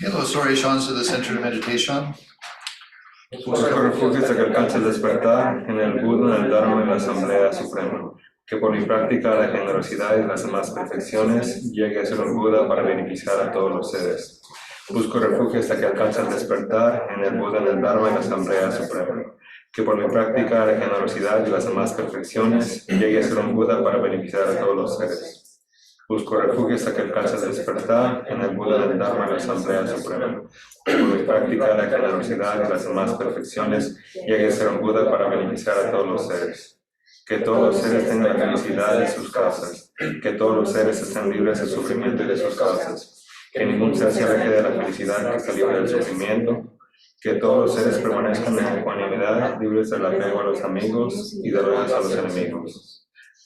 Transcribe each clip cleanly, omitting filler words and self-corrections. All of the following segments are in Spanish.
Okay, los orations of the Center of Meditation. Busco refugio hasta que alcance el despertar en el Buda, en el Dharma y la Asamblea Suprema. Que por mi práctica de generosidad y las demás perfecciones llegue a ser un Buda para beneficiar a todos los seres. Busco refugio hasta que alcance el despertar en el Buda, en el Dharma y la Asamblea Suprema. Que por mi práctica de generosidad y las demás perfecciones llegue a ser un Buda para beneficiar a todos los seres. Busco refugio hasta que alcance el despertar en el Buda, del Dharma y la Asamblea Suprema. Por mi práctica de generosidad y las demás perfecciones llegue a ser un Buda para beneficiar a todos los seres. Que todos los seres tengan la felicidad de sus causas. Que todos los seres estén libres del sufrimiento y de sus causas. Que ningún ser se aleje de la felicidad que está libre del sufrimiento. Que todos los seres permanezcan en ecuanimidad, libres del apego a los amigos y del odio a los enemigos.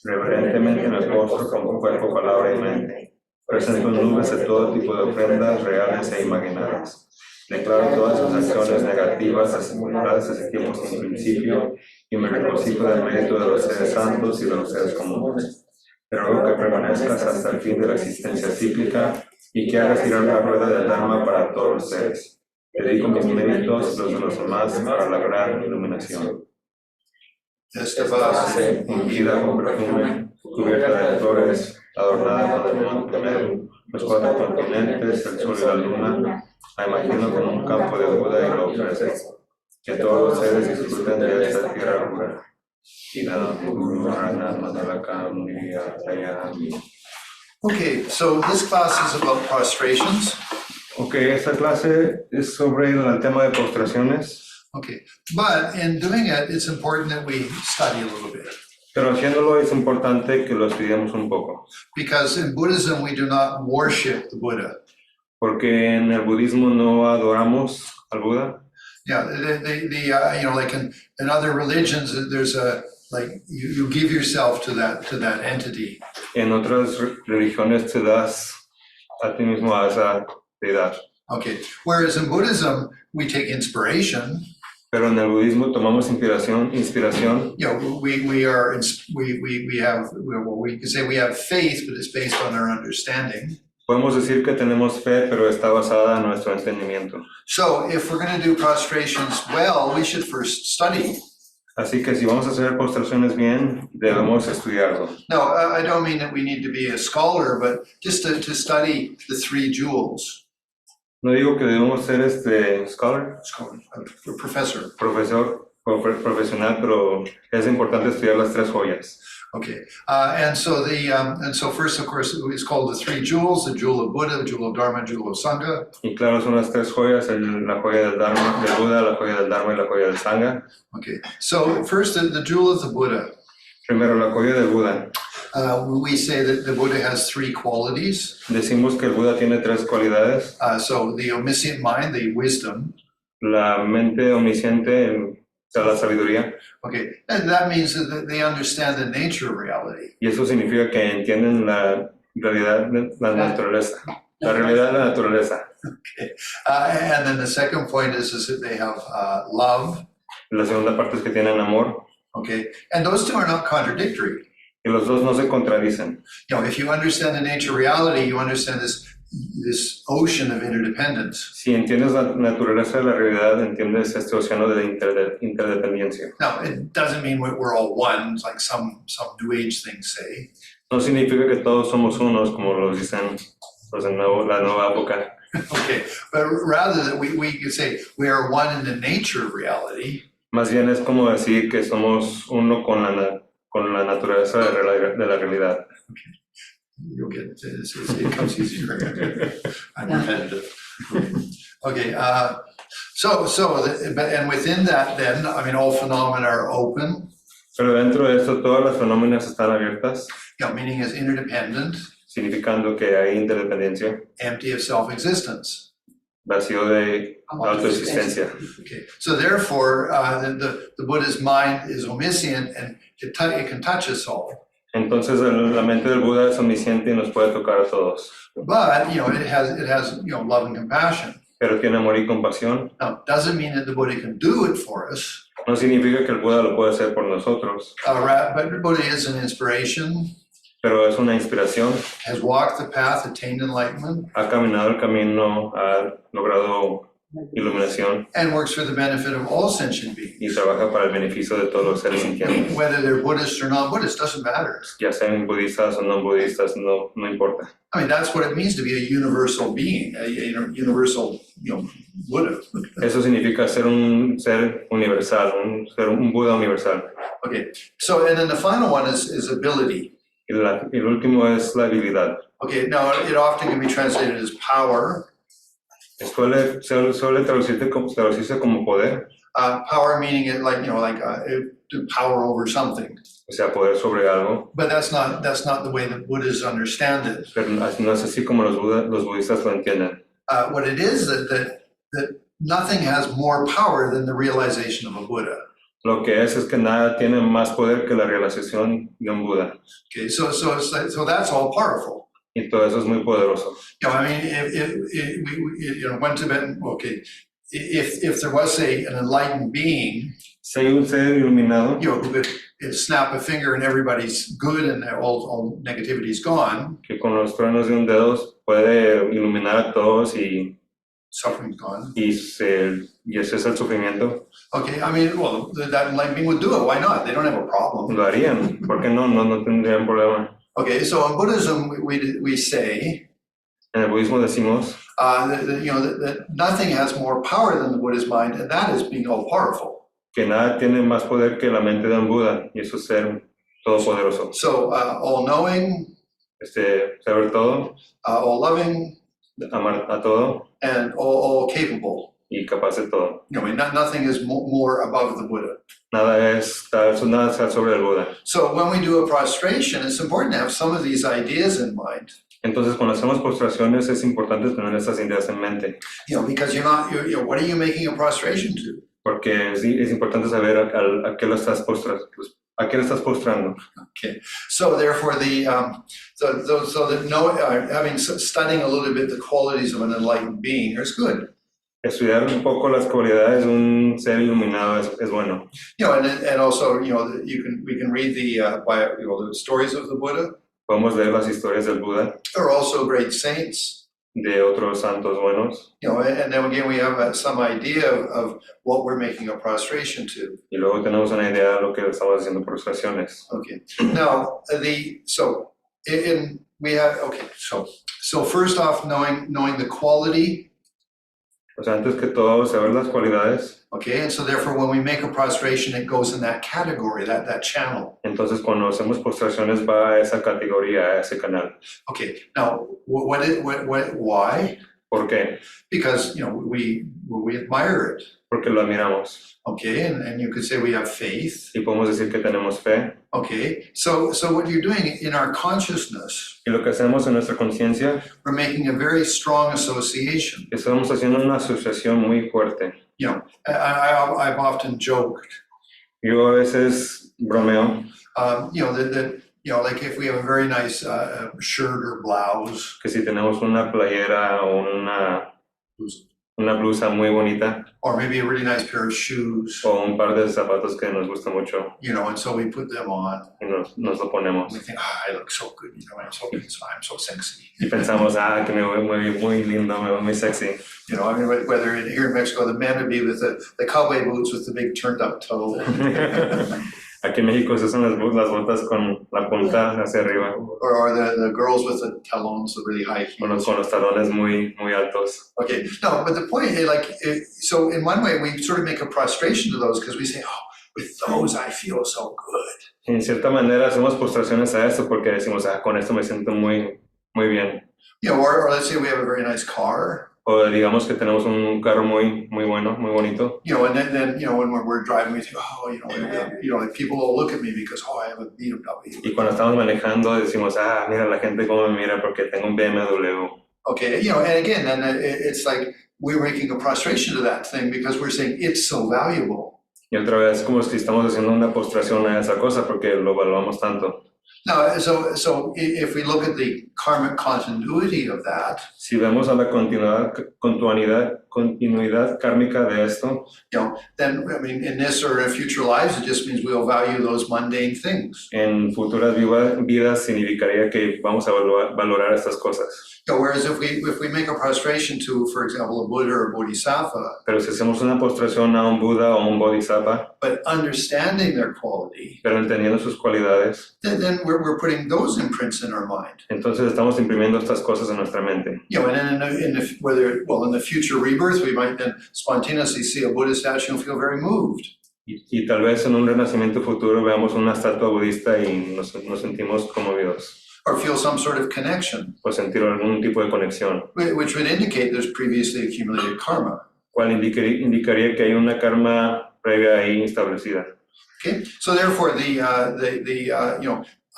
Reverentemente me postro con cuerpo, palabra y mente. Presento nubes de todo tipo de ofrendas reales e imaginadas. Declaro todas sus acciones negativas acumuladas desde tiempos sin principio y me regocijo del mérito de los seres santos y de los seres comunes. Te ruego que permanezcas hasta el fin de la existencia cíclica y que hagas girar la rueda del Dharma para todos los seres. Dedico mis méritos y los de los demás para la gran iluminación. Esta base, ungida con perfume, cubierta de flores, adornada con el monte Meru, los cuatro continentes, el sol y la luna, la imagino como un campo de Buda y lo ofrece. Que todos los seres disfruten de esta tierra pura. Okay, so this class is about prostrations. Okay, esta clase es sobre el tema de postraciones. Okay, but in doing it, it's important that we study a little bit. Pero haciéndolo es importante que lo estudiemos un poco. Because in Buddhism, we do not worship the Buddha. Porque en el budismo no adoramos al Buda. Yeah, you know, like in other religions, there's a like you give yourself to that entity. En otras religiones te das a ti mismo a esa deidad. Okay, whereas in Buddhism, we take inspiration. Pero en el budismo tomamos inspiración. You know, we have, well, we can say we have faith, but it's based on our understanding. Podemos decir que tenemos fe, pero está basada en nuestro entendimiento. So if we're going to do prostrations well, we should first study. Así que si vamos a hacer postraciones bien, debemos estudiarlo. No, I don't mean that we need to be a scholar, but just to study the three jewels. No digo que debemos ser scholar, Professor. Profesor o profesional, pero es importante estudiar las tres joyas. Okay, and so first, of course, it's called the three jewels: the jewel of Buddha, the jewel of Dharma, the jewel of Sangha. Y claro, son las tres joyas: la joya del Dharma, del Buda, la joya del Dharma y la joya del Sangha. Okay, so first, the jewel of the Buddha. Primero, la joya del Buda. We say that the Buddha has three qualities. Decimos que el Buda tiene tres cualidades. So the omniscient mind, the wisdom. La mente omnisciente, o sea, la sabiduría. Okay, and that means that they understand the nature of reality. Y eso significa que entienden la realidad de la naturaleza. La realidad de la naturaleza. Okay, and then the second point is that they have love. La segunda parte es que tienen amor. Okay, and those two are not contradictory. Y los dos no se contradicen. You know, if you understand the nature of reality, you understand this ocean of interdependence. Si entiendes la naturaleza de la realidad, entiendes este océano de interdependencia. Now, it doesn't mean we're all one, like some New Age things say. No significa que todos somos unos, como lo dicen los de la nueva época. Okay, but rather that we could say we are one in the nature of reality. Más bien es como decir que somos uno con la naturaleza de la realidad. Okay. You'll get this. It comes easier. I'm repetitive. Okay. And within that, then, I mean, all phenomena are open. Pero dentro de esto, todas las fenómenas están abiertas. Yeah, meaning is interdependent. Significando que hay interdependencia. Empty of self-existence. Vacío de autoexistencia. Okay. So therefore, the Buddha's mind is omniscient and it can touch us all. Entonces la mente del Buda es omnisciente y nos puede tocar a todos. But you know, it has you know, love and compassion. Pero tiene amor y compasión. Now, doesn't mean that the Buddha can do it for us. No significa que el Buda lo puede hacer por nosotros. But Buddha is an inspiration. pero es una inspiración. has walked the path, attained enlightenment, Ha caminado el camino, ha logrado iluminación and works for the benefit of all sentient beings. y trabaja para el beneficio de todos los seres sintientes. Whether they're Buddhist or non-Buddhist, doesn't matter. Ya sean budistas o no budistas, no importa. I mean, that's what it means to be a universal being, a universal, Buddha. Eso significa ser un ser universal, un Buda universal. Okay, so and then the final one is ability. Y el último es la habilidad. Okay, now it often can be translated as power. Suele traducirse como poder, Power meaning it power over something. o sea, poder sobre algo, But that's not the way that Buddhists understand it. pero no es así como los budistas lo entienden. What it is that nothing has more power than the realization of a Buddha. Lo que es que nada tiene más poder que la realización de un Buda. Okay, so that's all powerful. Y todo eso es muy poderoso. I mean, one Tibetan, okay, if there was an enlightened being, Si hay un ser iluminado who could snap a finger and everybody's good and all negativity's gone, que con los truenos de un dedo puede iluminar a todos y suffering's gone. Y ese es el sufrimiento. Okay, I mean, well, that enlightened being would do it. Why not? They don't have a problem. Lo harían. ¿Por qué no? No tendrían problema. Okay, so in Buddhism, we say En el budismo decimos that nothing has more power than the Buddha's mind, and that is being all powerful. que nada tiene más poder que la mente de un Buda, y eso es ser todopoderoso. So all knowing, Saber todo, all loving, amar a todo and all capable. y capaz de todo. I mean, nothing is more above the Buddha. Nada está sobre el Buda. So when we do a prostration, it's important to have some of these ideas in mind. Entonces, cuando hacemos postraciones, es importante tener estas ideas en mente. Because what are you making a prostration to? Porque es importante saber a qué lo estás postrando. Okay. So therefore, studying a little bit the qualities of an enlightened being is good. Estudiar un poco las cualidades de un ser iluminado es bueno. And also, we can read the stories of the Buddha. Podemos leer las historias del Buda, There are also great saints. de otros santos buenos. And then again, we have some idea of what we're making a prostration to. Y luego tenemos una idea de lo que estamos haciendo postraciones. Okay. Now, so first off, knowing the quality. O sea, antes que todo, saber las cualidades. Okay, and so therefore, when we make a prostration, it goes in that category, that channel. Entonces, cuando hacemos postraciones, va a esa categoría, a ese canal. Okay. Now, why? ¿Por qué? Because we admire it. Porque lo admiramos. Okay, and you could say we have faith. Y podemos decir que tenemos fe. Okay, so what you're doing in our consciousness, Y lo que hacemos en nuestra conciencia, we're making a very strong association. estamos haciendo una asociación muy fuerte. I've often joked, Yo a veces bromeo that like if we have a very nice shirt or blouse, que si tenemos una playera o una blusa muy bonita or maybe a really nice pair of shoes, o un par de zapatos que nos gusta mucho and so we put them on. y nos lo ponemos. We think, I look so good, I'm so sexy. Y pensamos, que me veo muy lindo, me veo muy sexy. I mean, whether here in Mexico, the men would be with the cowboy boots with the big turned up toe. Aquí en México se usan las botas con la punta hacia arriba. Or the girls with the talons, the really high heels. Con los talones muy altos. Okay, no, but the point is, so in one way, we sort of make a prostration to those because we say, with those I feel so good. En cierta manera hacemos postraciones a esto porque decimos, con esto me siento muy bien. Or let's say we have a very nice car. O digamos que tenemos un carro muy bueno, muy bonito. And then when we're driving, we think, like people will look at me because I have a BMW. Y cuando estamos manejando decimos, mira la gente cómo me mira porque tengo un BMW. Okay, and again, then it's like we're making a prostration to that thing because we're saying it's so valuable. Y otra vez como si estamos haciendo una postración a esa cosa porque lo valoramos tanto. Now, so if we look at the karmic continuity of that, Si vemos a la continuidad kármica de esto, then, I mean, in this or in future lives, it just means we'll value those mundane things. en futuras vidas significaría que vamos a valorar estas cosas. Whereas if we make a prostration to, for example, a Buddha or a Bodhisattva, Pero si hacemos una postración a un Buda o un Bodhisattva, but understanding their quality, pero entendiendo sus cualidades, then we're putting those imprints in our mind. entonces estamos imprimiendo estas cosas en nuestra mente. And then in the future rebirth, we might then spontaneously see a Buddha statue and feel very moved. Y tal vez en un renacimiento futuro veamos una estatua budista y nos sentimos conmovidos. Or feel some sort of connection, O sentir algún tipo de conexión, which would indicate there's previously accumulated karma. cual indicaría que hay una karma previa ahí establecida. Okay, so therefore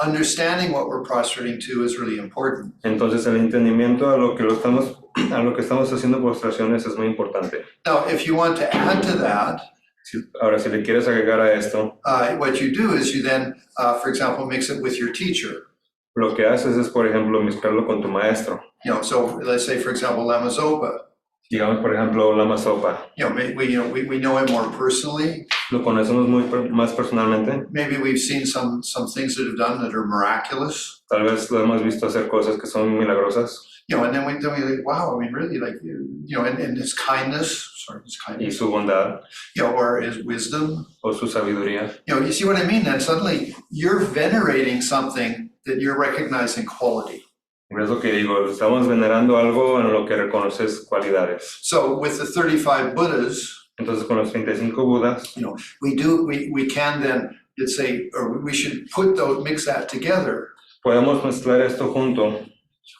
understanding what we're prostrating to is really important. Entonces el entendimiento a lo que estamos haciendo postraciones es muy importante. Now, if you want to add to that, Ahora, si le quieres agregar a esto, what you do is you then, for example, mix it with your teacher. lo que haces es, por ejemplo, mezclarlo con tu maestro. So let's say, for example, Lama Zopa. Digamos, por ejemplo, Lama Zopa. We know him more personally. Lo conocemos más personalmente. Maybe we've seen some things that have done that are miraculous. Tal vez lo hemos visto hacer cosas que son milagrosas. And then we like, wow, I mean, really, like, and his kindness, Y su bondad. Or his wisdom. O su sabiduría. You see what I mean? Then suddenly you're venerating something that you're recognizing quality. Es lo que digo, estamos venerando algo en lo que reconoces cualidades. So with the 35 Buddhas, entonces con los 35 Budas, we can then, let's say, or we should mix that together. Podemos mezclar esto junto.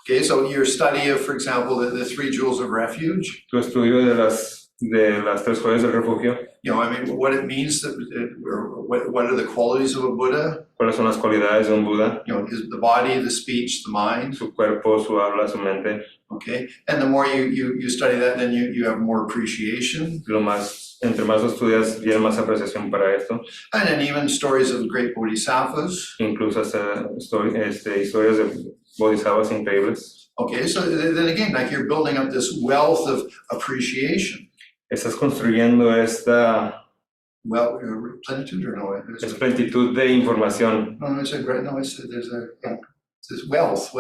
Okay, so your study of, for example, the three jewels of refuge. Tu estudio de las tres joyas del refugio. I mean, what it means, what are the qualities of a Buddha? ¿Cuáles son las cualidades de un Buda? The body, the speech, the mind. Su cuerpo, su habla, su mente. Okay, and the more you study that, then you have more appreciation. Entre más lo estudias, viene más apreciación para esto. And then even stories of great bodhisattvas. Incluso historias de bodhisattvas increíbles. Okay, so then again, like you're building up this wealth of appreciation. Estás construyendo esta plenitud or no? Es plenitud de información. It's wealth.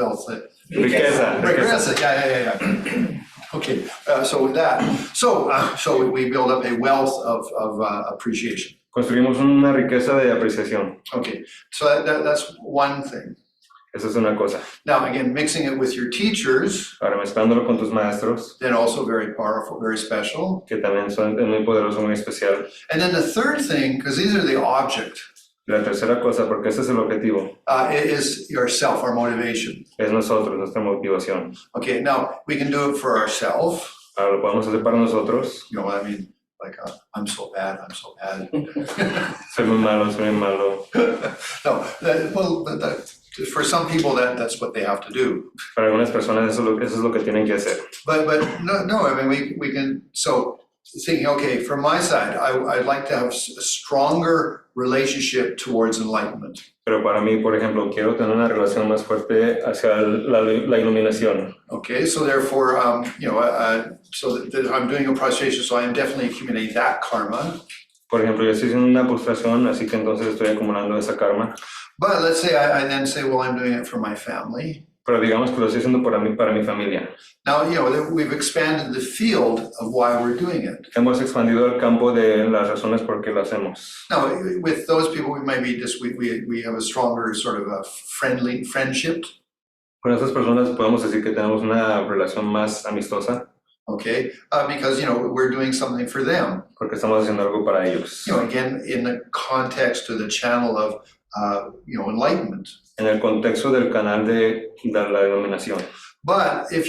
Riqueza. Yeah. Okay, so with that, so we build up a wealth of appreciation. Construimos una riqueza de apreciación. Okay, so that's one thing. Esa es una cosa. Now, again, mixing it with your teachers. Ahora, mezclándolo con tus maestros. Then also very powerful, very special. Que también es muy poderoso, muy especial. And then the third thing, because these are the object. La tercera cosa, porque ese es el objetivo. Is yourself, our motivation. Es nosotros, nuestra motivación. Okay, now we can do it for ourselves. Ahora lo podemos hacer para nosotros. I mean, like, I'm so bad. Soy muy malo. No, for some people, that's what they have to do. Para algunas personas eso es lo que tienen que hacer. But no, I mean, we can, so thinking, okay, from my side, I'd like to have a stronger relationship towards enlightenment. Pero para mí, por ejemplo, quiero tener una relación más fuerte hacia la iluminación. Okay, so therefore, so that I'm doing a prostration, so I am definitely accumulating that karma. Por ejemplo, yo estoy haciendo una postración, así que entonces estoy acumulando esa karma. But let's say I then say, well, I'm doing it for my family. Pero digamos que lo estoy haciendo para mi familia. Now, we've expanded the field of why we're doing it. Hemos expandido el campo de las razones por qué lo hacemos. Now, with those people, we might be we have a stronger sort of a friendship. Con esas personas podemos decir que tenemos una relación más amistosa. Okay, because we're doing something for them. Porque estamos haciendo algo para ellos. Again, in the context or the channel of enlightenment. En el contexto del canal de la iluminación. But if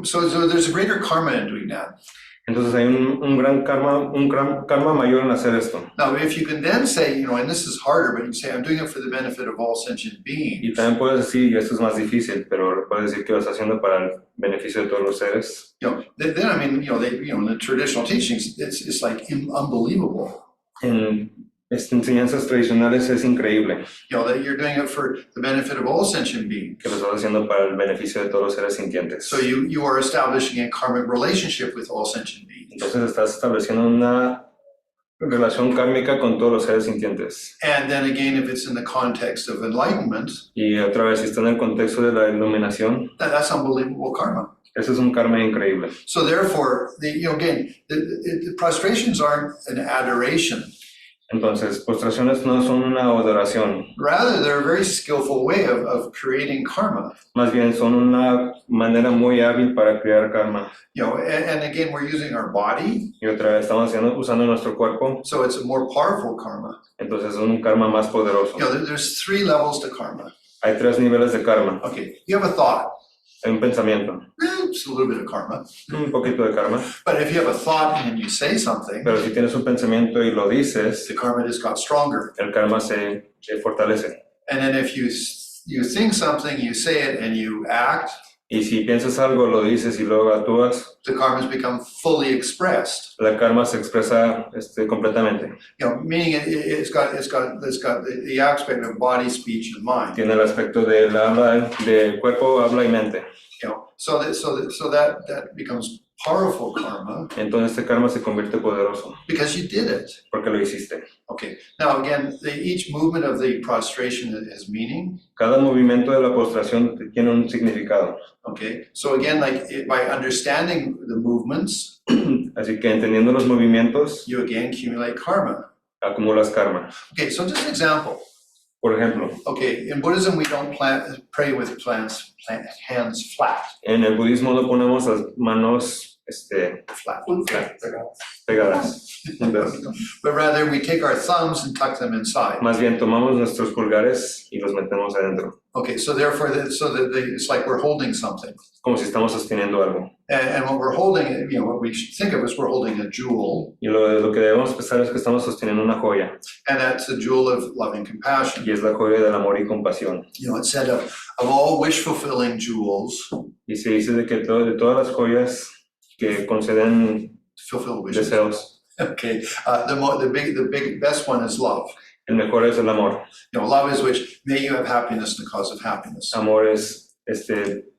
so there's a greater karma in doing that. Entonces hay un gran karma mayor en hacer esto. Now, if you can then say, and this is harder, but you can say, I'm doing it for the benefit of all sentient beings. Y también puedes decir, y esto es más difícil, pero puedes decir que lo estás haciendo para el beneficio de todos los seres. Then I mean, in the traditional teachings, it's like unbelievable. En enseñanzas tradicionales es increíble, You know, that you're doing it for the benefit of all sentient beings. que lo estás haciendo para el beneficio de todos los seres sintientes. So you are establishing a karmic relationship with all sentient beings. Entonces estás estableciendo una relación kármica con todos los seres sintientes. And then again, if it's in the context of enlightenment, Y otra vez, si está en el contexto de la iluminación, that's unbelievable karma. ese es un karma increíble. So therefore, the prostrations aren't an adoration. Entonces, postraciones no son una adoración, Rather, they're a very skillful way of creating karma. más bien son una manera muy hábil para crear karma. You know, and again, we're using our body, Y otra vez, estamos usando nuestro cuerpo, so it's a more powerful karma. entonces es un karma más poderoso. You know, there's 3 levels to karma. Hay 3 niveles de karma. Okay, you have a thought. Hay un pensamiento, It's a little bit of karma. un poquito de karma, But if you have a thought and you say something, pero si tienes un pensamiento y lo dices, the karma just got stronger. el karma se fortalece. And then if you think something, you say it, and you act, Y si piensas algo, lo dices y luego actúas, the karma's become fully expressed. la karma se expresa completamente. You know, meaning it's got the aspect of body, speech, and mind. Tiene el aspecto del habla, de cuerpo, habla y mente. You know, so that becomes powerful karma Entonces este karma se convierte poderoso because you did it. porque lo hiciste. Okay. Now again, each movement of the prostration has meaning. Cada movimiento de la postración tiene un significado. Okay. So again, by understanding the movements, Así que entendiendo los movimientos, you again accumulate karma. acumulas karma. Okay. So just an example. Por ejemplo, Okay. In Buddhism, we don't pray with hands flat. en el budismo no ponemos las manos Flat. pegadas. But rather, we take our thumbs and tuck them inside. Más bien tomamos nuestros pulgares y los metemos adentro, Okay, so therefore, it's like we're holding something. como si estamos sosteniendo algo. And when we're holding, you know, what we should think of as we're holding a jewel, Y lo que debemos pensar es que estamos sosteniendo una joya, and that's the jewel of loving compassion. y es la joya del amor y compasión. You know, it said of all wish-fulfilling jewels, Y se dice de que de todas las joyas que conceden fulfill wishes. deseos, Okay, the big best one is love. el mejor es el amor. You know, love is which may you have happiness in the cause of happiness. Amor es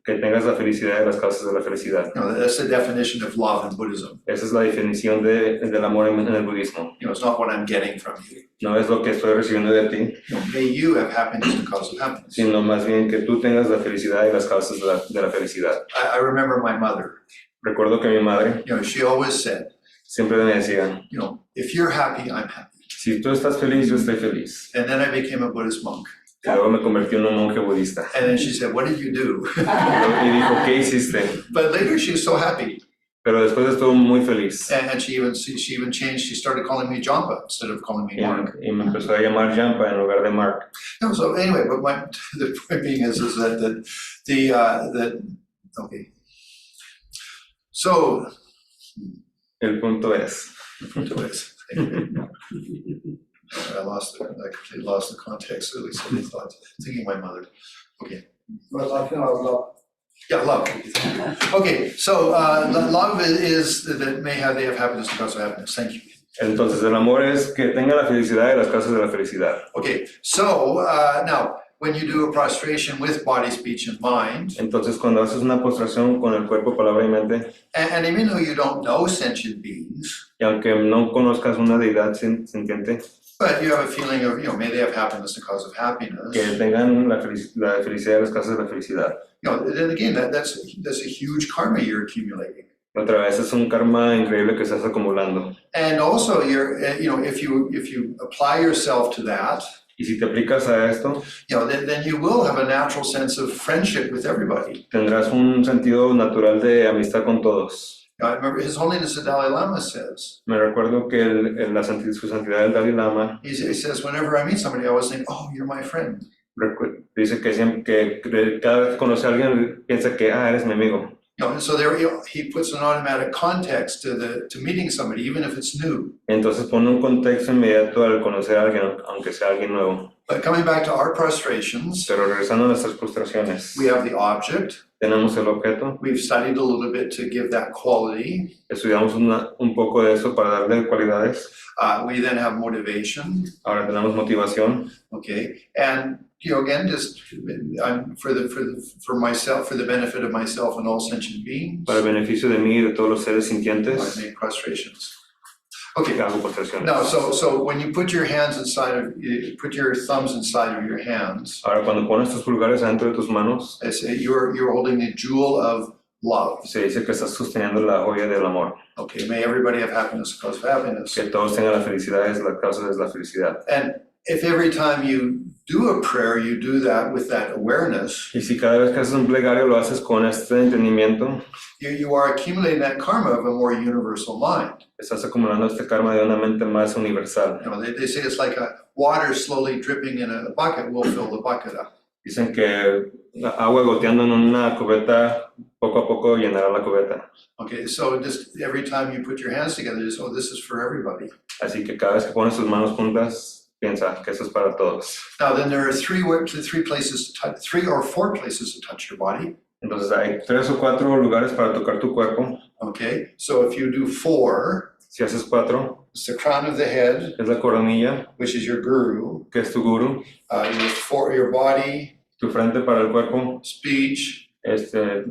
que tengas la felicidad de las causas de la felicidad. You know, that's the definition of love in Buddhism. Esa es la definición del amor en el budismo. You know, it's not what I'm getting from you. No es lo que estoy recibiendo de ti, You know, may you have happiness in the cause of happiness. sino más bien que tú tengas la felicidad y las causas de la felicidad. I remember my mother. Recuerdo que mi madre You know, she always said, siempre me decía, you know, if you're happy, I'm happy. si tú estás feliz, yo estoy feliz. And then I became a Buddhist monk. Y luego me convertí en un monje budista. And then she said, what did you do? Y dijo, ¿qué hiciste? But later she was so happy. Pero después estuvo muy feliz. And she even changed, she started calling me Jampa instead of calling me Mark. Y me empezó a llamar Jampa en lugar de Mark. No, so anyway, but the point being is that okay. So, El punto es, I completely lost the context, at least of the thoughts, thinking my mother. Okay. Well, I feel I love. Yeah, love. Okay, so love is that they have happiness because of happiness. Thank you. entonces el amor es que tenga la felicidad y las causas de la felicidad. Okay, so now when you do a prostration with body, speech, and mind, Entonces cuando haces una postración con el cuerpo, palabra y mente, and even though you don't know sentient beings, y aunque no conozcas una deidad sintiente, but you have a feeling of, you know, may they have happiness because of happiness. que tengan la felicidad y las causas de la felicidad. You know, then again, that's a huge karma you're accumulating. Otra vez es un karma increíble que estás acumulando. And also, you know, if you apply yourself to that, Y si te aplicas a esto, you know, then you will have a natural sense of friendship with everybody. tendrás un sentido natural de amistad con todos. I remember His Holiness the Dalai Lama says, Me recuerdo que su santidad el Dalai Lama he says, whenever I meet somebody, I always think, oh, you're my friend. dice que siempre que cada vez que conoce a alguien piensa que eres mi amigo. So there he puts an automatic context to meeting somebody, even if it's new. Entonces pone un contexto inmediato al conocer a alguien, aunque sea alguien nuevo. But coming back to our prostrations, Pero regresando a nuestras frustraciones, we have the object. tenemos el objeto, We've studied a little bit to give that quality. estudiamos un poco de eso para darle cualidades. We then have motivation. Ahora tenemos motivación. Okay, and again, just for myself, for the benefit of myself and all sentient beings, Para el beneficio de mí y de todos los seres I sintientes, make prostrations. Okay, hago postraciones. now so when you put your hands inside of, you put your thumbs inside of your hands, Ahora, cuando pones tus pulgares adentro de tus manos, you're holding the jewel of love. se dice que estás sosteniendo la joya del amor. Okay, may everybody have happiness because of happiness. Que todos tengan la felicidad, es la causa de la felicidad. And if every time you do a prayer, you do that with that awareness, Y si cada vez que haces un plegario lo haces con este entendimiento, you are accumulating that karma of a more universal mind. estás acumulando este karma de una mente más universal. They say it's like a water slowly dripping in a bucket will fill the bucket up. Dicen que la agua goteando en una cubeta, poco a poco llenará la cubeta. Okay, so just every time you put your hands together, just, oh, this is for everybody. Así que cada vez que pones tus manos juntas, piensa que eso es para todos. Now then there are three places to touch, 3 or 4 places to touch your body. Entonces hay 3 o 4 lugares para tocar tu cuerpo. Okay, so if you do 4, Si haces 4, it's the crown of the head, es la coronilla, which is your guru, que es tu guru, your body, tu frente para el cuerpo, speech,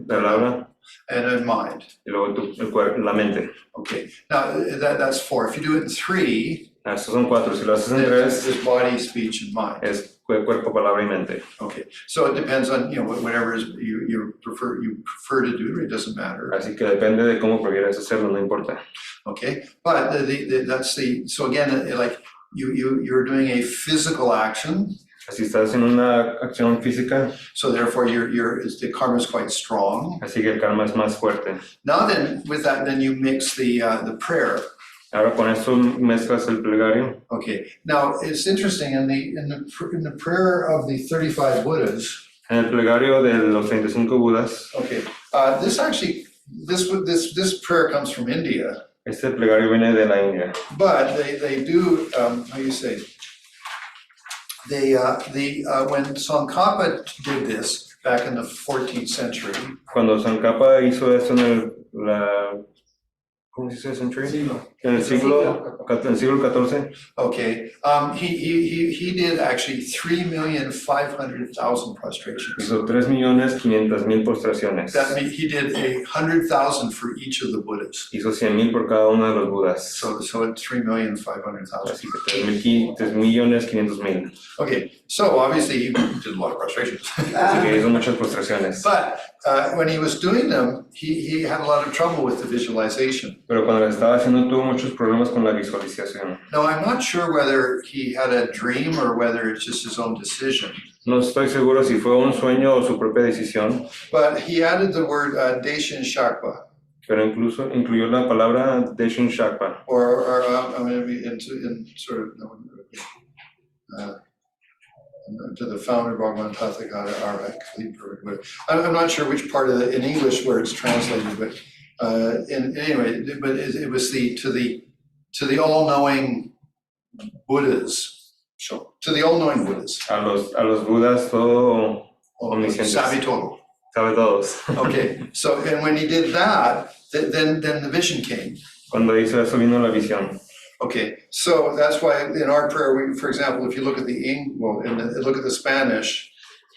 palabra, and then mind. y luego la mente. Okay, now that's 4. If you do it in 3, Estos son 4. Si lo haces en then 3, it's body, speech, and mind. es cuerpo, palabra y mente. Okay, so it depends on whatever is you prefer to do. It doesn't matter. Así que depende de cómo prefieras hacerlo, no importa. Okay, but so again, like you're doing a physical action. Así estás en una acción física, So therefore, the karma is quite strong. así que el karma es más fuerte. Now then, with that, then you mix the prayer. Ahora con esto mezclas el plegario. Okay. Now it's interesting in the prayer of the 35 Buddhas. En el plegario de los 35 Budas, Okay. This prayer comes from India, este plegario viene de la India. but they do how do you say? When Tsongkhapa did this back in the 14th century. Cuando Tsongkhapa hizo esto en ¿cómo se dice century? En el siglo XIV. Okay, he did actually 3,500,000 prostrations. Hizo 3.500.000 postraciones. That means he did 100,000 for each of the Buddhas. Hizo 100.000 por cada uno de los Budas. So it's 3,500,000. Así que 3.500.000. Okay, so obviously he did a lot of prostrations. Así que hizo muchas postraciones. But when he was doing them, he had a lot of trouble with the visualization. Pero cuando lo estaba haciendo tuvo muchos problemas con la visualización. Now, I'm not sure whether he had a dream or whether it's just his own decision. No estoy seguro si fue un sueño o su propia decisión, But he added the word Deshin Shakpa, pero incluso incluyó la palabra Deshin Shakpa. or I'm going to be in sort of to the founder Bhagavan Tathagata Arak. I'm not sure which part of in English where it's translated, but anyway, but it was to the all-knowing Buddhas. So to the all-knowing Buddhas. A los Budas todo omniscientes. Sabe todo. Sabe todos. Okay, so and when he did that, then the vision came. Cuando hizo eso vino la visión. Okay, so that's why in our prayer, for example, if you look at look at the Spanish.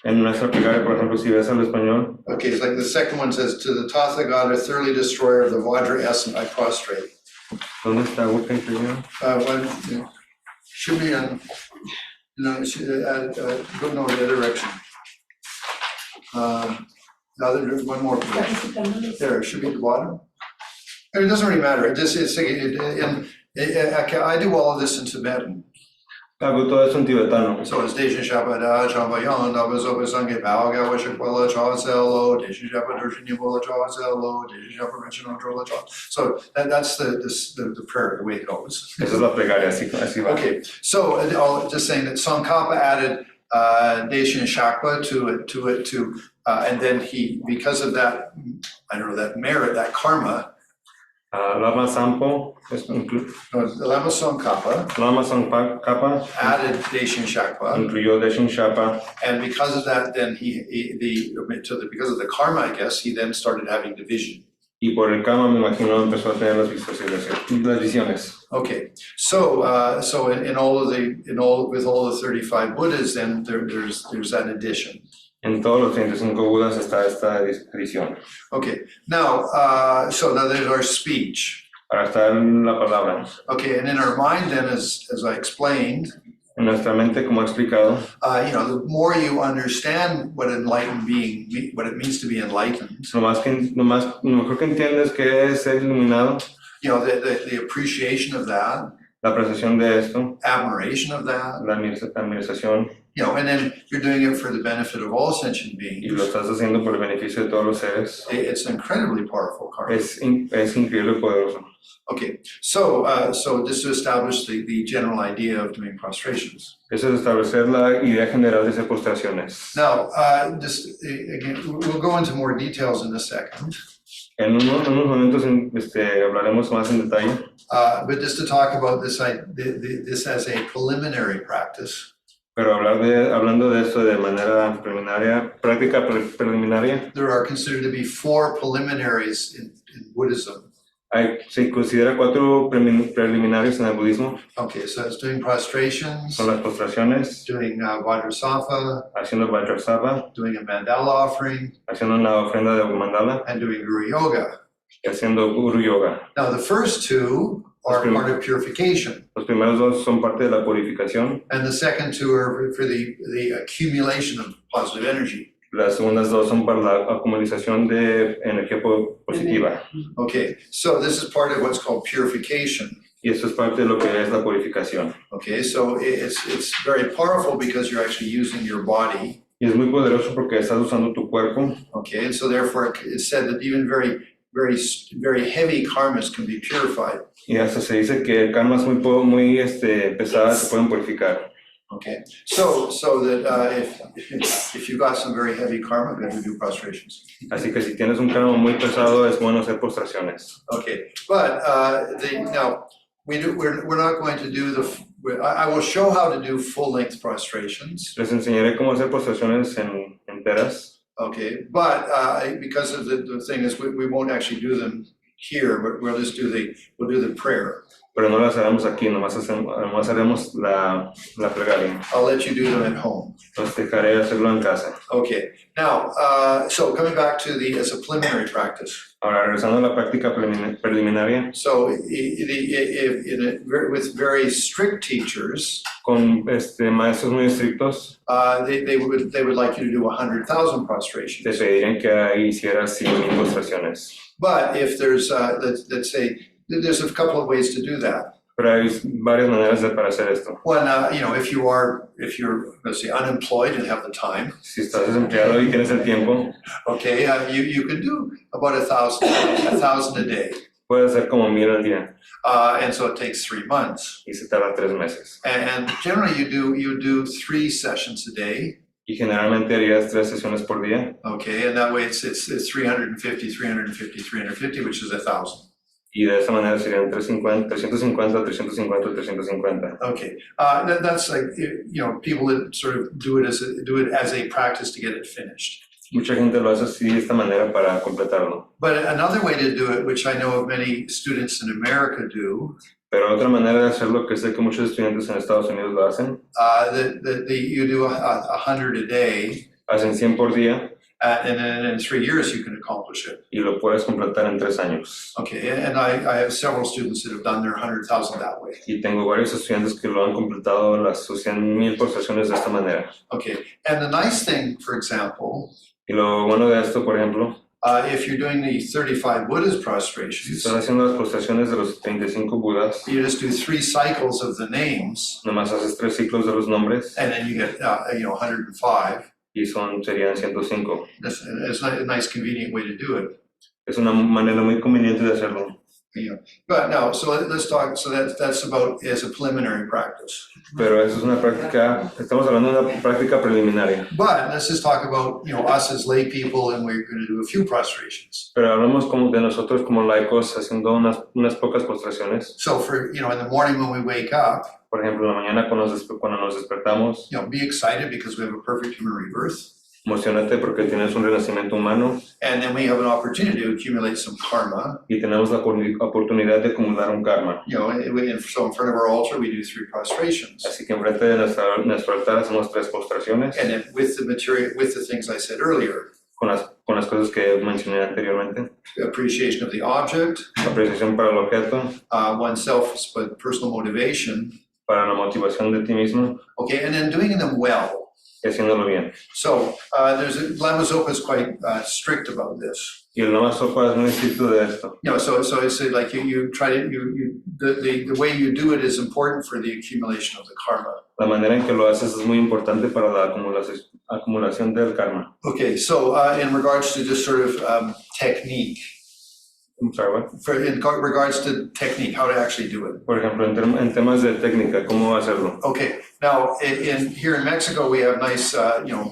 En nuestra plegaria, por ejemplo, si ves al español, Okay, it's like the second one says, to the Tathagata, thoroughly destroyer of the Vajra essence, I prostrate. ¿dónde está? Busca el primero. Should be on, go no, the other direction. One more. There, it should be at the bottom. It doesn't really matter. I do all of this in Tibetan. Hago todo eso en tibetano. So it's Deshin Shapada, Chambayan, Navazoba Sange, Balga, Washakwala, Chawazelo, Deshin Shapada, Urshinibola, Chawazelo, Deshin Shapada, Drola, So that's the prayer, the way it goes. Esa es la plegaria, así va. Okay, so just saying that Tsongkhapa added Deshin Shakpa to And then because of that, I don't know, that merit, that karma, Lama Sampo, Lama Tsongkhapa Lama Tsongkhapa added Deshin Shakpa, incluyó Deshin Shapa, and because of that, then because of the karma, I guess, he then started having division. y por el karma me imagino empezó a tener las visiones. Okay, so with all the 35 Buddhas, then there's that addition. En todos los 35 Budas está esta edición. Okay, now there's our speech. Ahora está la palabra. Okay, and in our mind then, as I explained, En nuestra mente, como he explicado, the more you understand what enlightened being, what it means to be enlightened, lo mejor que entiendes que es ser iluminado, the appreciation of that, la apreciación de esto, admiration of that, la admiración, and then you're doing it for the benefit of all sentient y beings. lo estás haciendo por el beneficio de todos los seres. It's an incredibly powerful karma. Es increíble y poderoso. Okay, so just to establish the general idea of doing prostrations. Eso es establecer la idea general de hacer postraciones. Now, again, we'll go into more details in a second. En unos momentos hablaremos más en detalle, But just to talk about this as a preliminary practice, pero hablando de esto de manera preliminaria, práctica preliminaria, there are considered to be 4 preliminaries in Buddhism. se considera 4 preliminares en el budismo. Okay, so it's doing prostrations, Son las postraciones, doing Vajrasattva, haciendo Vajrasattva, doing a mandala offering, haciendo una ofrenda de mandala and doing Guru Yoga. y haciendo Guru Yoga. Now, the first 2 are part of purification, Los primeros 2 son parte de la purificación, and the second 2 are for the accumulation of positive energy. las segundas 2 son para la acumulación de energía positiva. Okay, so this is part of what's called purification. Y esto es parte de lo que es la purificación. Okay, so it's very powerful because you're actually using your body. Y es muy poderoso porque estás usando tu cuerpo. Okay, and so therefore it's said that even very heavy karmas can be purified. Y hasta se dice que karmas muy pesadas se pueden purificar. Okay, so that if you got some very heavy karma, then we do prostrations. Así que si tienes un karma muy pesado, es bueno hacer postraciones. Okay, but now we're not going to do I will show how to do full-length prostrations. Les enseñaré cómo hacer postraciones enteras. Okay, but because of the thing is we won't actually do them here, but we'll do the prayer. Pero no las haremos aquí, nomás haremos la plegaria. I'll let you do them at home. Los dejaré hacerlo en casa. Okay, now, so coming back to as a preliminary practice. Ahora, regresando a la práctica preliminaria, So with very strict teachers, con maestros muy estrictos, they would like you to do 100,000 te prostrations. pedirían que hicieras 100,000 postraciones. But if there's, let's say, there's a couple of ways to do that. Pero hay varias maneras para hacer esto. One, if you're, let's say, unemployed and have the time, Si estás desempleado y tienes el tiempo, okay, you can do about 1,000 a day. puedes hacer como 1,000 al día And so it takes 3 months. y se tarda 3 meses. And generally you do 3 sessions a day. Y generalmente harías 3 sesiones por día. Okay, and that way it's 350, 350, 350, which is 1,000. Y de esa manera serían 350, 350, 350. Okay, that's like, people that sort of do it as a practice to get it finished. Mucha gente lo hace así de esta manera para completarlo. But another way to do it, which I know of many students in America do, Pero otra manera de hacerlo, que sé que muchos estudiantes en Estados Unidos lo hacen, you do 100 a day, hacen 100 por día and then in 3 years you can accomplish it. y lo puedes completar en 3 años. Okay, and I have several students that have done their 100,000 that way. Y tengo varios estudiantes que lo han completado sus 100,000 postraciones de esta manera. Okay, and the nice thing, for example, Y lo bueno de esto, por ejemplo, if you're doing the 35 Buddhas si prostrations, estás haciendo las postraciones de los 35 Budas, you just do 3 cycles of the names, nomás haces 3 ciclos de los nombres and then you get 105. y serían 105. It's a nice, convenient way to do it. Es una manera muy conveniente de hacerlo. But no, so let's talk, so that's about as a preliminary practice. Pero eso es una práctica, estamos hablando de una práctica preliminaria. But let's just talk about, us as lay people, and we're going to do a few prostrations. Pero hablamos como de nosotros como laicos haciendo unas pocas postraciones. So for, in the morning when we wake up, Por ejemplo, en la mañana cuando nos despertamos, be excited because we have a perfect human rebirth. emocionate porque tienes un renacimiento humano And then we have an opportunity to accumulate some karma. y tenemos la oportunidad de acumular un karma. So in front of our altar, we do 3 prostrations. Así que enfrente de nuestro altar hacemos 3 postraciones And then with the material, with the things I said earlier, con las cosas que mencioné anteriormente. appreciation of the object, Apreciación para el objeto, oneself, but personal motivation, para la motivación de ti mismo okay, and then doing them well. y haciéndolo bien. So Lama Zopa is quite strict about this. Y el Lama Zopa es muy estricto de esto. So it's like you try to, the way you do it is important for the accumulation of the karma. La manera en que lo haces es muy importante para la acumulación del karma. Okay, so in regards to just sort of technique, I'm sorry, what? in regards to technique, how to actually do it. Por ejemplo, en temas de técnica, ¿cómo hacerlo? Okay, now here in Mexico, we have nice,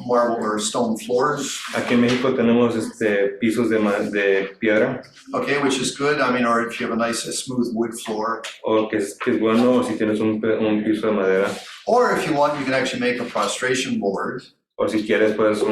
marble or stone floors. Aquí en México tenemos pisos de piedra, Okay, which is good. I mean, or if you have a smooth wood floor. o que es bueno, o si tienes un piso de madera, Or if you want, you can actually make a prostration board. o si quieres, pues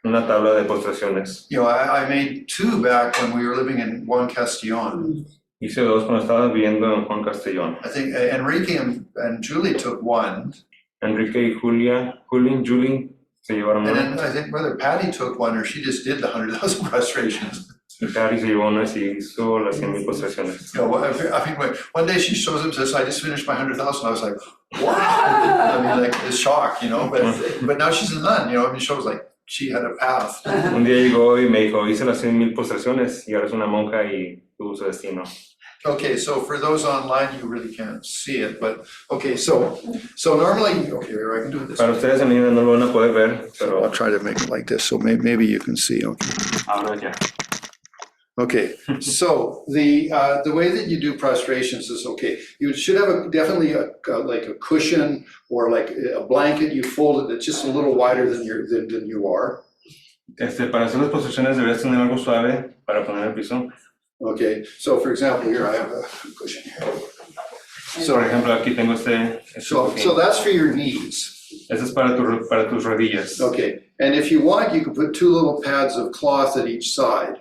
una tabla de postraciones. I made 2 back when we were living in Juan Castellon. Hice 2 cuando estaba viviendo en Juan Castellón. I think Enrique and Julie took 1. Enrique y Julie se llevaron And una. then I think Brother Patty took 1, or she just did the 100,000 prostrations. Y Cari se llevó una y hizo las 100,000 postraciones. I think one day she shows up and says, I just finished my 100,000. I was like, wow. I mean, like, the shock, but now she's a nun, I mean, she was like, she had a path. Un día llegó y me dijo, hice las 100,000 postraciones y ahora es una monja y tuvo su destino. Okay, so for those online, you really can't see it, but okay, so normally, okay, I can do this. Para ustedes en línea no lo van a poder ver, So pero I'll try to make it like this, so maybe you can see. Okay. ahora ya. Okay, so the way that you do prostrations is, okay, you should have definitely like a cushion or like a blanket you fold it that's just a little wider than you are. Para hacer las postraciones deberías tener algo suave para poner el piso. Okay, so for example, here I have a cushion here. Por ejemplo, aquí tengo So that's for your knees. Este es para tus rodillas. Okay, and if you want, you can put 2 little pads of cloth at each side.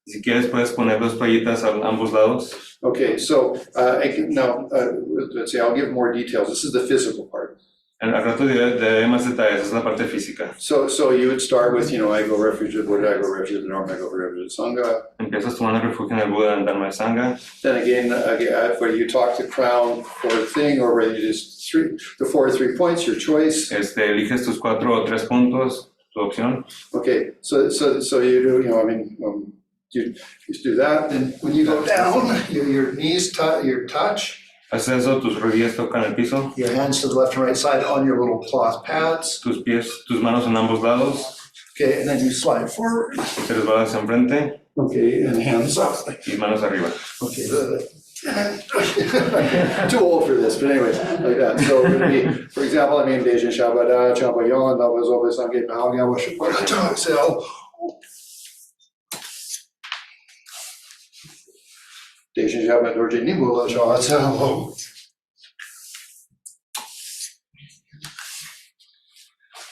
Si quieres puedes poner 2 toallitas a ambos lados. Okay, so let's see, I'll give more details. This is the physical part. Al rato de más detalles, es la parte física. So you would start with, I go refuge at Buddha, I go refuge at the Dharma, I go refuge at Sangha. Empiezas tomando refugio en el Buda, en Dharma y Sangha. Then again, whether you talk to crown for a thing or whether you just the 4 or 3 points, your choice. Eliges tus 4 o 3 puntos, tu opción. Okay, so you do, you just do that. Then when you go down, your knees touch. Haces eso, tus rodillas tocan el piso. Your hands to the left and right side on your little cloth pads. Tus manos en ambos lados. Okay, and then you slide forward. Te resbalas enfrente. Okay, and hands up. Y manos arriba. Okay. Too old for this, but anyways, like that. So it would be, for example, Deja Shabada, Champayon, Navazobe Sange, Pahaga, Shapaka, Excel. Deja Shabada, Dorje Nibula, Shawatzel.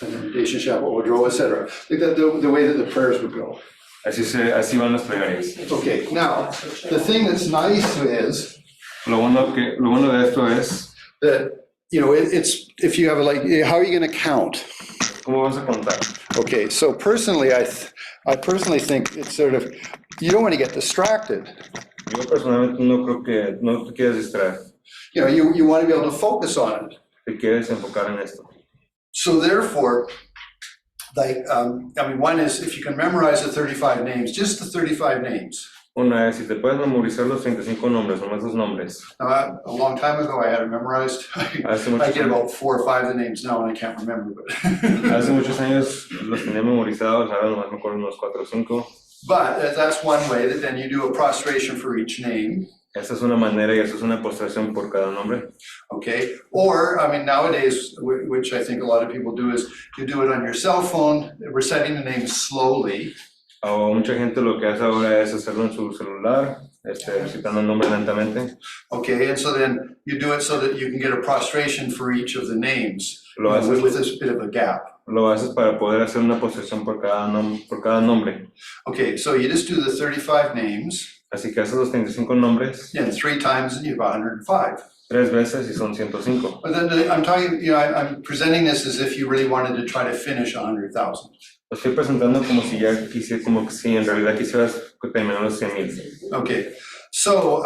And then Deja Shabada, Odro, etc. Like that, the way that the prayers would go. Así van las plegarias. Okay, now, the thing that's nice is Lo bueno de esto es, that, it's, if you have how are you going to count? ¿cómo vas a contar? Okay, so personally, I personally think it's sort of, you don't want to get distracted. Yo personalmente no te quieres distraer, You want to be able to focus on it. te quieres enfocar en esto. So therefore, one is, if you can memorize the 35 names, just the 35 names. Una es, si te puedes memorizar los 35 nombres, nomás los nombres. A long time ago, I had it memorized. I get about 4 or 5 of the names now, and I can't remember. But Hace muchos años los tenía memorizados, ahora nomás me acuerdo unos 4 o 5. But that's one way, that then you do a prostration for each name, Esa es una manera y esa es una postración por cada nombre. okay? Or, I mean, nowadays, which I think a lot of people do, is you do it on your cell phone, reciting the name slowly. O mucha gente lo que hace ahora es hacerlo en su celular, recitando el nombre lentamente. Okay, and so then you do it so that you can get a prostration for each of the names, Lo haces, with this bit of a gap. lo haces para poder hacer una postración por cada nombre. Okay, so you just do the 35 names, Así que haces los 35 nombres and 3 times, and you have 105. 3 veces y son 105. But then I'm talking, you know, I'm presenting this as if you really wanted to try to finish 100,000. Lo estoy presentando como si ya quisiera, como si en realidad quisieras terminar los 100,000. Okay, so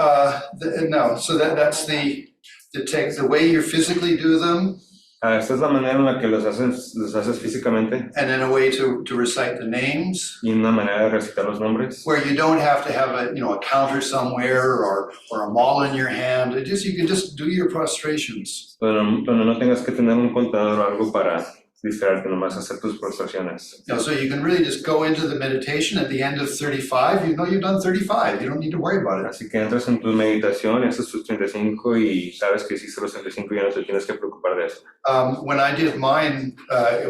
that's the way you physically do them, Esta es la manera en la que los haces físicamente and then a way to recite the names, y una manera de recitar los nombres. where you don't have to have a counter somewhere or a maul in your hand. You can just do your prostrations. Donde no tengas que tener un contador o algo para distraerte, nomás hacer tus prostraciones. So you can really just go into the meditation at the end of 35. You know you've done 35. You don't need to worry about it. Así que entras en tu meditación, haces tus 35 y sabes que hiciste los 35 y ya no te tienes que preocupar de eso. When I did mine,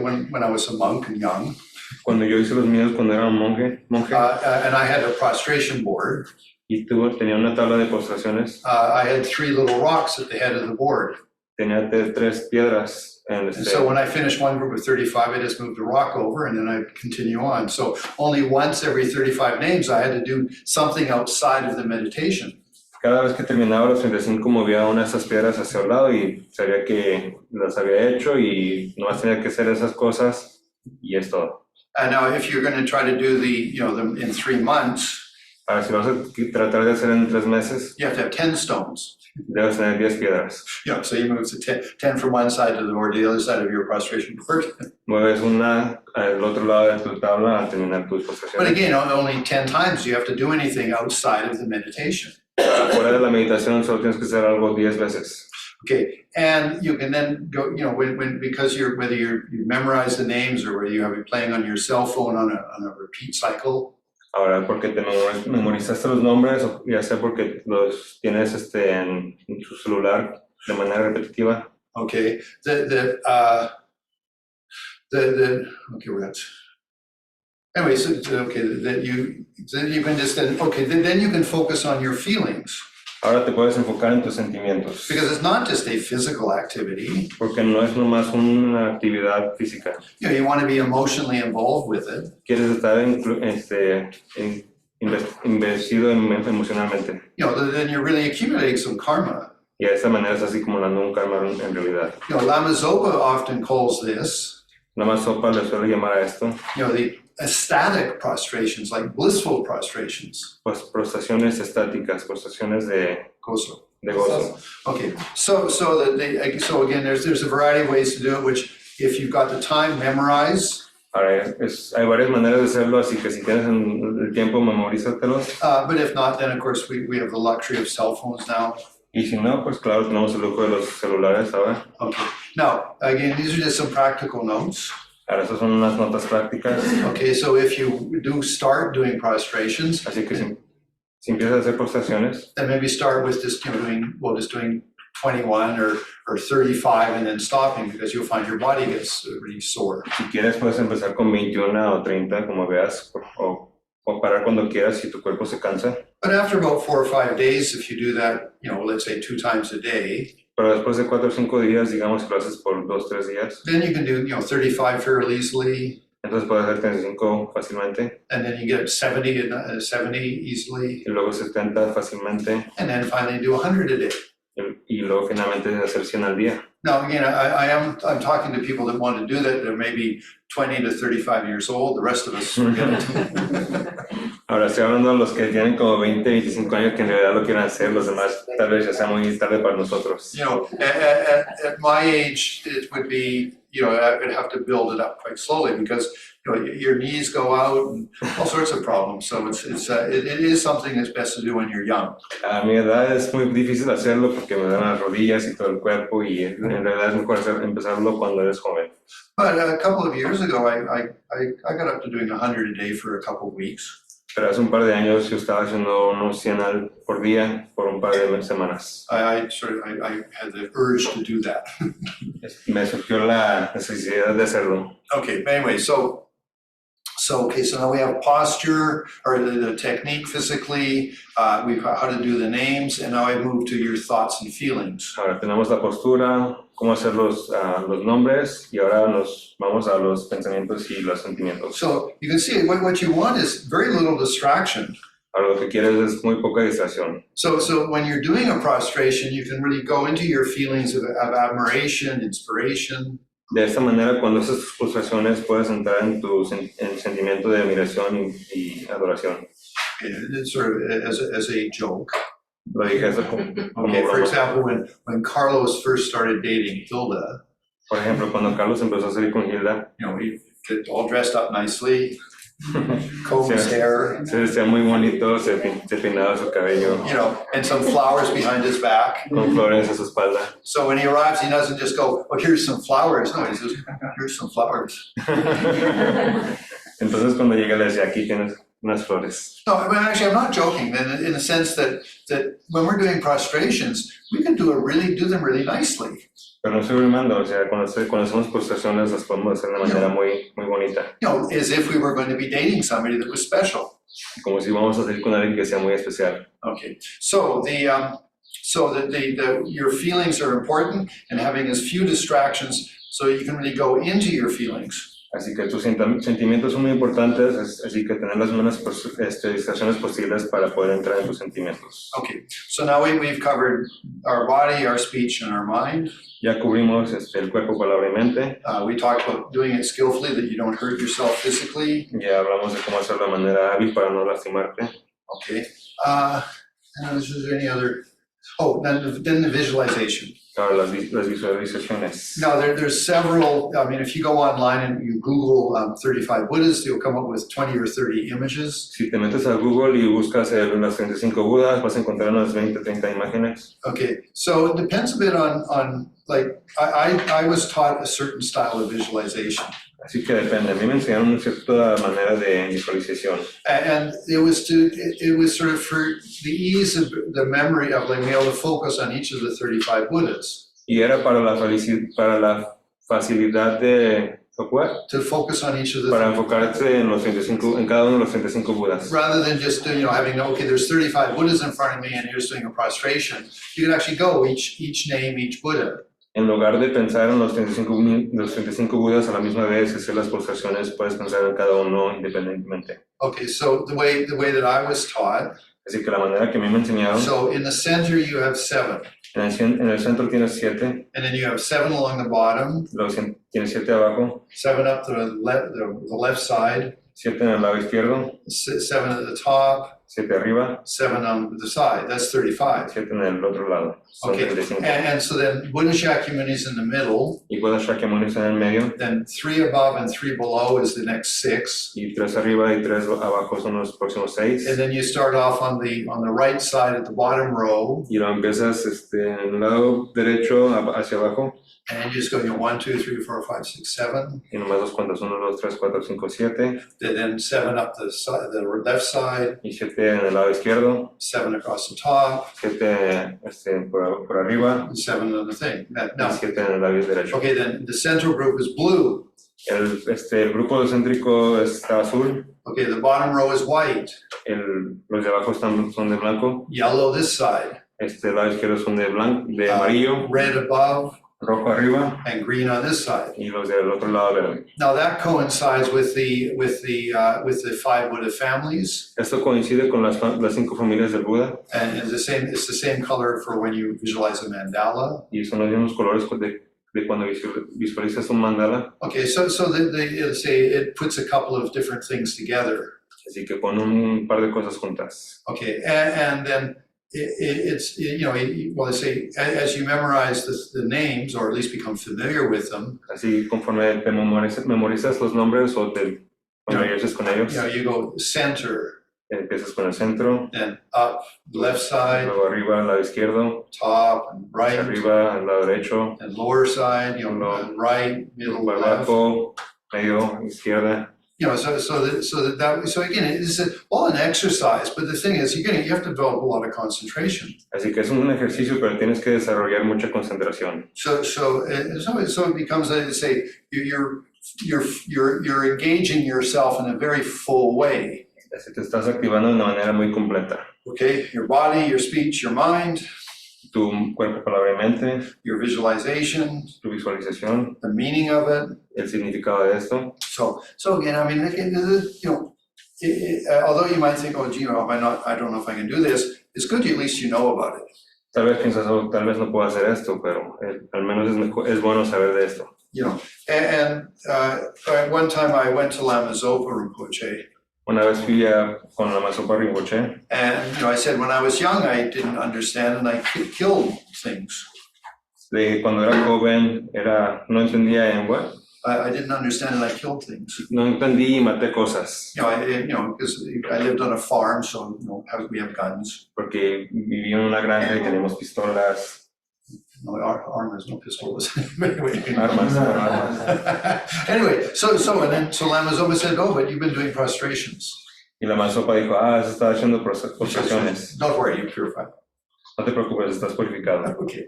when I was a monk and young, Cuando yo hice los míos cuando era un monje and I had a prostration board, y tenía una tabla de postraciones, I had 3 little rocks at the head of the board. tenía 3 piedras en And so when I finished one group of 35, I just moved the rock over and then I'd continue on. So only once every 35 names, I had to do something outside of the meditation. Cada vez que terminaba los 35 movía una de esas piedras hacia un lado y sabía que las había hecho y nomás tenía que hacer esas cosas y es todo. And now if you're going to try to do them in 3 months, Ahora, si vas a tratar de hacer en 3 meses, you have to have 10 stones. debes tener 10 piedras. So you move the 10 from one side of the board to the other side of your prostration board. Mueves una al otro lado de tu tabla al terminar tus But postraciones. again, only 10 times do you have to do anything outside of the meditation. Fuera de la meditación solo tienes que hacer algo 10 veces. Okay, and you can then go, because whether you memorize the names or whether you're playing on your cell phone on a repeat cycle. Ahora, porque te memorizaste los nombres, o ya sea porque los tienes en tu celular de manera repetitiva. Okay, okay, we're at. Anyway, then you can just then you can focus on your feelings. Ahora te puedes enfocar en tus sentimientos, Because it's not just a physical activity. porque no es nomás una actividad física. You want to be emotionally involved with it. Quieres estar investido emocionalmente. Then you're really accumulating some karma. Y de esa manera es así como dando un karma en realidad. Lama Zopa often calls this, Lama Zopa le suele llamar a esto, the ecstatic prostrations, like blissful prostrations. pues prostraciones estáticas, prostraciones de Gozo. gozo. Okay, so again, there's a variety of ways to do it, which if you've got the time, memorize. Ahora, hay varias maneras de hacerlo, así que si tienes el tiempo, memorízatelos. But if not, then of course we have the luxury of cell phones now. Y si no, pues claro, tenemos el lujo de los celulares ahora. Okay, now, again, these are just some practical notes. Ahora, estas son unas notas prácticas. Okay, so if you do start doing prostrations, Así que si empiezas a hacer postraciones, then maybe start with just doing 21 or 35 and then stopping, because you'll find your body gets really sore. si quieres puedes empezar con 21 o 30, como veas, o parar cuando quieras si tu cuerpo se cansa. But after about 4 or 5 days, if you do that, let's say 2 times a day, Pero después de 4 o 5 días, digamos que lo haces por 2 o 3 días, then you can do 35 fairly easily, entonces puedes hacer 35 fácilmente, and then you get 70 easily, y luego 70 fácilmente, and then finally do 100 a day. y luego finalmente hacer 100 al día. Now again, I'm talking to people that want to do that. They're maybe 20 to 35 years old. The rest of us forget it. Ahora estoy hablando de los que tienen como 20, 25 años que en realidad lo quieren hacer, los demás tal vez ya sea muy tarde para nosotros. At my age, it would be, I'd have to build it up quite slowly, because your knees go out and all sorts of problems. So it is something that's best to do when you're young. A mi edad es muy difícil hacerlo porque me dan las rodillas y todo el cuerpo, y en realidad es mejor empezarlo cuando eres joven. But a couple of years ago, I got up to doing 100 a day for a couple of weeks. Pero hace un par de años yo estaba haciendo unos 100 por día por un par de semanas. I had the urge to do that. Me surgió la necesidad de hacerlo. Okay, but anyway, so now we have posture, or the technique physically, we've got how to do the names, and now I move to your thoughts and feelings. Ahora tenemos la postura, cómo hacer los nombres, y ahora nos vamos a los pensamientos y los sentimientos. So you can see what you want is very little distraction. Ahora lo que quieres es muy poca distracción. So when you're doing a prostration, you can really go into your feelings of admiration, inspiration. De esta manera, cuando haces tus postraciones, puedes entrar en tu sentimiento de admiración y adoración. It's sort of as a joke. Lo dije eso como Okay, for broma. example, when Carlos first started dating Hilda, Por ejemplo, cuando Carlos empezó a salir con Hilda, he get all dressed up nicely, combs his hair, se vestía muy bonito, se peinaba su cabello, and some flowers behind his back. con flores a su espalda. So when he arrives, he doesn't just go, "Oh, here's some flowers." No, he says, "Here's some flowers." Entonces cuando llega le decía, aquí tienes unas flores. No, I mean, actually, I'm not joking. In the sense that when we're doing prostrations, we can do them really nicely. Pero no estoy bromeando, o sea, cuando hacemos postraciones las podemos hacer de manera muy bonita. As if we were going to be dating somebody that was special. Como si vamos a salir con alguien que sea muy especial. Okay, so your feelings are important, and having as few distractions so you can really go into your feelings. Así que tus sentimientos son muy importantes, así que tener las menos distracciones posibles para poder entrar en tus sentimientos. Okay, so now we've covered our body, our speech, and our mind. Ya cubrimos el cuerpo, palabra y mente. We talked about doing it skillfully, that you don't hurt yourself physically. Ya hablamos de cómo hacerlo de manera hábil para no lastimarte. Okay, and is there any other? Oh, then the visualization. Ahora las visualizaciones. Now, there's several, I mean, if you go online and you Google 35 Buddhas, you'll come up with 20 or 30 images. Si te metes a Google y buscas las 35 Budas, vas a encontrar unas 20, 30 imágenes. Okay, so it depends a bit on like, I was taught a certain style of visualization. Así que depende. A mí me enseñaron una cierta manera de visualización. And it was sort of for the ease of the memory of like being able to focus on each of the 35 Buddhas. Y era para la facilidad de To focus on each of the para enfocarse en cada uno de los 35 Budas. rather than just having, okay, there's 35 Buddhas in front of me and you're just doing a prostration. You can actually go each name, each Buddha. En lugar de pensar en los 35 Budas a la misma vez y hacer las postraciones, puedes pensar en cada uno independientemente. Okay, so the way that I was taught, Así que la manera que a mí me enseñaron, so in the center you have 7, en el centro tienes 7, and then you have 7 along the bottom, luego tienes 7 abajo, 7 up the left side, 7 en el lado izquierdo, 7 at the top, 7 arriba, 7 on the side. That's 35. 7 en el otro lado. Son Okay, 35. and so then Buddha Shakyamuni is in the middle, Y Buda Shakyamuni está en el medio, then 3 above and 3 below is the next 6. y 3 arriba y 3 abajo son los próximos 6. And then you start off on the right side at the bottom row, Y luego empiezas en el lado derecho hacia abajo, and you just go 1, 2, 3, 4, 5, 6, 7. y nomás los cuentas 1, 2, 3, 4, 5, 7, Then 7 up the left side, y 7 en el lado izquierdo, 7 across the top, 7 por arriba, and 7 on the thing. y Now, 7 en el lado derecho. okay, then the central group is blue. El grupo céntrico está azul, Okay, the bottom row is white. los de abajo son de blanco, Yellow this side. el lado izquierdo son de amarillo, Red above rojo arriba, and green on this side. y los del otro lado verde. Now that coincides with the 5 Buddha families, Esto coincide con las 5 familias del Buda, and it's the same color for when you visualize a mandala. y son los mismos colores de cuando visualizas un mandala. Okay, so let's say it puts a couple of different things together. Así que pon un par de cosas juntas. Okay, and then it's well, I say as you memorize the names, or at least become familiar with them. Así conforme te memorizas los nombres o te familiarizas con ellos, You go center, empiezas con el centro, then up, left side, luego arriba al lado izquierdo, top, and right, arriba al lado derecho, and lower side, No. right, middle, luego left. abajo, medio, izquierda. You know, so again, it's all an exercise, but the thing is, you have to develop a lot of concentration. Así que es un ejercicio, pero tienes que desarrollar mucha concentración. So it becomes, I say, you're engaging yourself in a very full way. Así te estás activando de una manera muy completa. Okay, your body, your speech, your mind, Tu cuerpo, palabra y mente, your visualization, tu visualización, the meaning of it. el significado de esto. So again, I mean, you know, although you might think, oh, gee, I don't know if I can do this, it's good at least you know about it. Tal vez piensas, oh, tal vez no puedo hacer esto, pero al menos es bueno saber de esto. You know, and one time I went to Lama Zopa Rinpoche. Una vez fui con la Masopa Rinpoche, And you know, I said when I was young, I didn't understand and I killed things. cuando era joven, no entendía en what, I didn't understand and I killed things. no entendí y maté cosas, You know, because I lived on a farm, so you know, we have guns. porque viví en una granja y teníamos pistolas, No, armas, no pistols. Anyway. armas. Anyway, so Lama Zopa said, oh, but you've been doing prostrations. Y la Masopa dijo, se está haciendo prostraciones. Don't worry, you're purified. No te preocupes, estás purificado. Okay,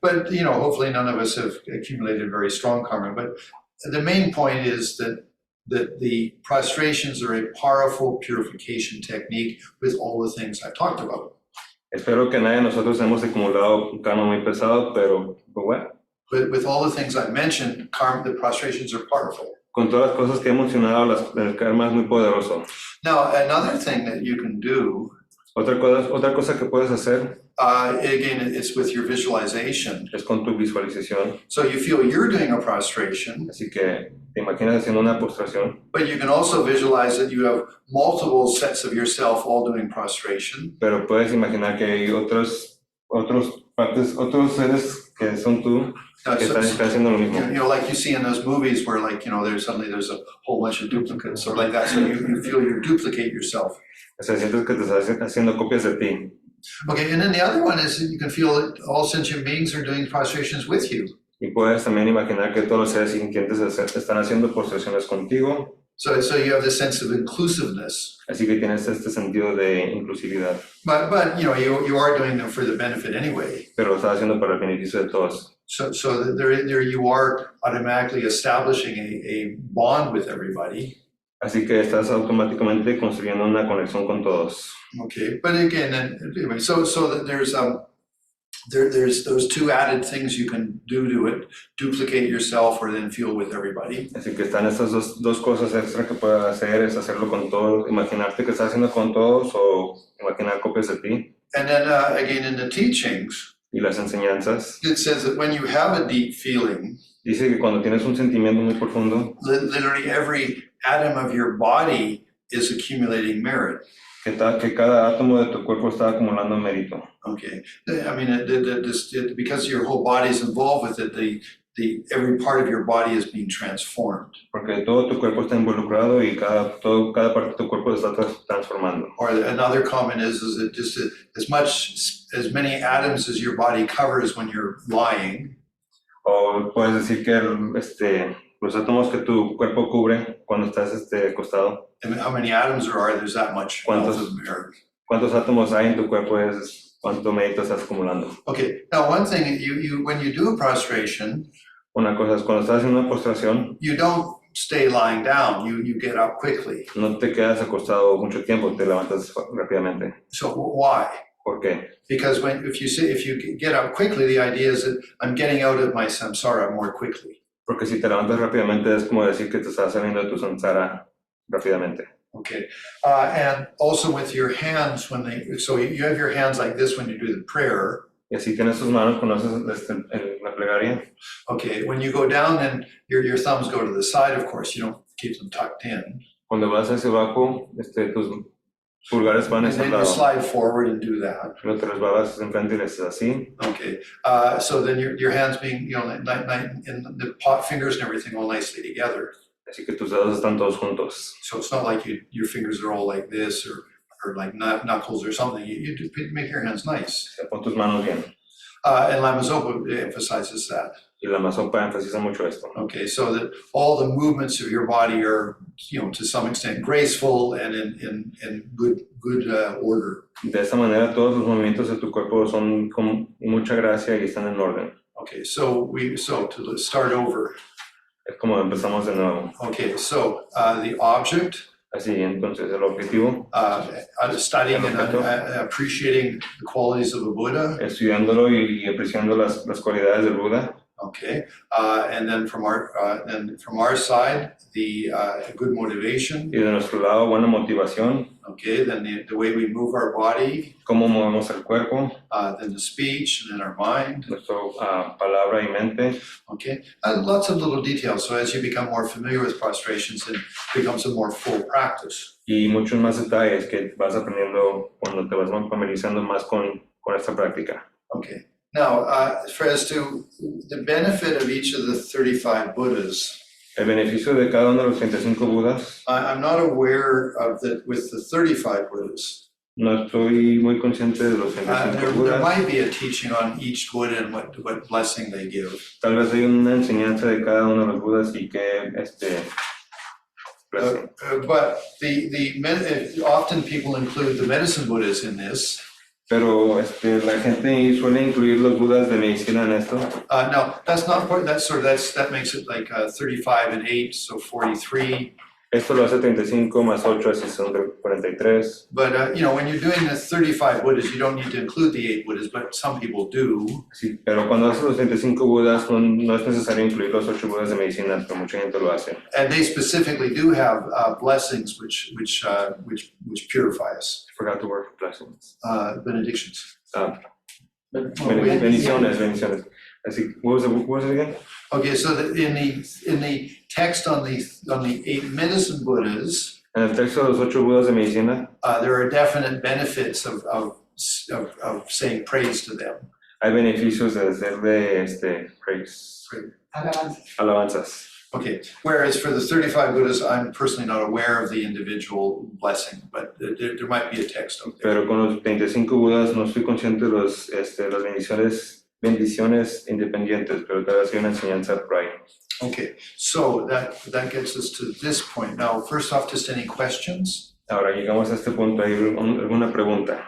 but you know, hopefully none of us have accumulated very strong karma. But the main point is that the prostrations are a powerful purification technique with all the things I talked about. Espero que nadie de nosotros hemos acumulado un karma muy pesado, pero bueno. But with all the things I mentioned, the prostrations are powerful. Con todas las cosas que he mencionado, el karma es muy poderoso. Now, another thing that you can do, Otra cosa que puedes hacer again, it's with your visualization. es con tu visualización. So you feel you're doing a prostration, Así que te imaginas haciendo una postración, but you can also visualize that you have multiple sets of yourself all doing prostration. pero puedes imaginar que hay otros seres que son tú que están haciendo lo mismo. You know, like you see in those movies where, like, you know, there's a whole bunch of duplicates or like that. So you feel you duplicate yourself. O sea, sientes que te estás haciendo copias de ti. Okay, and then the other one is that you can feel that all sentient beings are doing prostrations with you. Y puedes también imaginar que todos los seres sintientes están haciendo postraciones contigo. So you have this sense of inclusiveness. Así que tienes este sentido de inclusividad. But you know, you are doing them for the benefit anyway. Pero lo estás haciendo para el beneficio de todos. So there you are automatically establishing a bond with everybody. Así que estás automáticamente construyendo una conexión con todos. Okay, but again, anyway, so that there's those two added things you can do to it: duplicate yourself, or then feel with everybody. Así que están estas dos cosas extra que puedes hacer, es hacerlo con todos, imaginarte que estás haciendo con todos o imaginar copias de ti. And then again, in the teachings, Y las enseñanzas, it says that when you have a deep feeling, dice que cuando tienes un sentimiento muy profundo, literally every atom of your body is accumulating merit. que cada átomo de tu cuerpo está acumulando mérito. Okay, I mean, because your whole body is involved with it, every part of your body is being transformed. Porque todo tu cuerpo está involucrado y cada parte de tu cuerpo está transformando. Or another comment is that just as many atoms as your body covers when you're lying. O puedes decir que los átomos que tu cuerpo cubre cuando estás acostado. And how many atoms there are, there's that much wealth of merit. ¿Cuántos átomos hay en tu cuerpo? Es cuánto mérito estás acumulando. Okay, now one thing, when you do a prostration, Una cosa es cuando estás haciendo una postración, you don't stay lying down, you get up quickly. no te quedas acostado mucho tiempo, te levantas rápidamente. So why? ¿Por qué? Because if you get up quickly, the idea is that I'm getting out of my samsara more quickly. Porque si te levantas rápidamente es como decir que te estás saliendo de tu samsara rápidamente. Okay, and also with your hands so you have your hands like this when you do the prayer. Y así tienes tus manos cuando haces la plegaria. Okay, when you go down, then your thumbs go to the side, of course, you don't keep them tucked in. Cuando vas hacia abajo, tus pulgares van And hacia then el you lado. slide forward and do that. Luego te resbalas enfrente y le haces así. Okay, so then your hands being, and the fingers and everything all nicely together. Así que tus dedos están todos juntos. So it's not like your fingers are all like this or like knuckles or something. You make your hands nice. Pon tus manos bien. And Lama Zopa emphasizes that. Y la Masopa enfatiza mucho esto. Okay, so that all the movements of your body are, to some extent graceful and in good order. De esta manera, todos los movimientos de tu cuerpo son con mucha gracia y están en orden. Okay, so to start over. Es como empezamos de nuevo. Okay, so the object. Así, entonces, el objetivo. Studying and appreciating the qualities of a Buddha. Estudiándolo y apreciando las cualidades del Buda. Okay, and then from our side, the good motivation. Y de nuestro lado, buena motivación. Okay, then the way we move our body. Cómo movemos el cuerpo. Then the speech and then our mind. Nuestra palabra y mente. Okay, lots of little details. So as you become more familiar with prostrations, it becomes a more full practice. Y muchos más detalles que vas aprendiendo cuando te vas familiarizando más con esta práctica. Okay. Now, as to the benefit of each of the 35 Buddhas. El beneficio de cada uno de los 35 Budas. I'm not aware of that with the 35 Buddhas. No estoy muy consciente de los 35 Budas. There might be a teaching on each Buddha and what blessing they give. Tal vez hay una enseñanza de cada uno de los Budas y que but often people include the medicine Buddhas in this. Pero la gente suele incluir los Budas de medicina en esto. No, that's not part. That makes it like 35 and 8, so 43. Esto lo hace 35 más 8, así son 43. But when you're doing the 35 Buddhas, you don't need to include the 8 Buddhas, but some people do. Sí, pero cuando haces los 35 Budas no es necesario incluir los 8 Budas de medicina, pero mucha gente lo hace. And they specifically do have blessings which purify us. I forgot the word for blessings. Benedictions. Bendiciones. Así, what was it again? Okay, so in the text on the 8 medicine Buddhas, en el texto de los 8 Budas de medicina, there are definite benefits of saying praise to them. Hay beneficios de hacerle praise, alabanzas. Okay, whereas for the 35 Buddhas, I'm personally not aware of the individual blessing, but there might be a text out there. Pero con los 25 Budas no estoy consciente de las bendiciones independientes, pero tal vez hay una enseñanza por ahí. Okay, so that gets us to this point. Now, first off, just any questions? Ahora llegamos a este punto. ¿Hay alguna pregunta?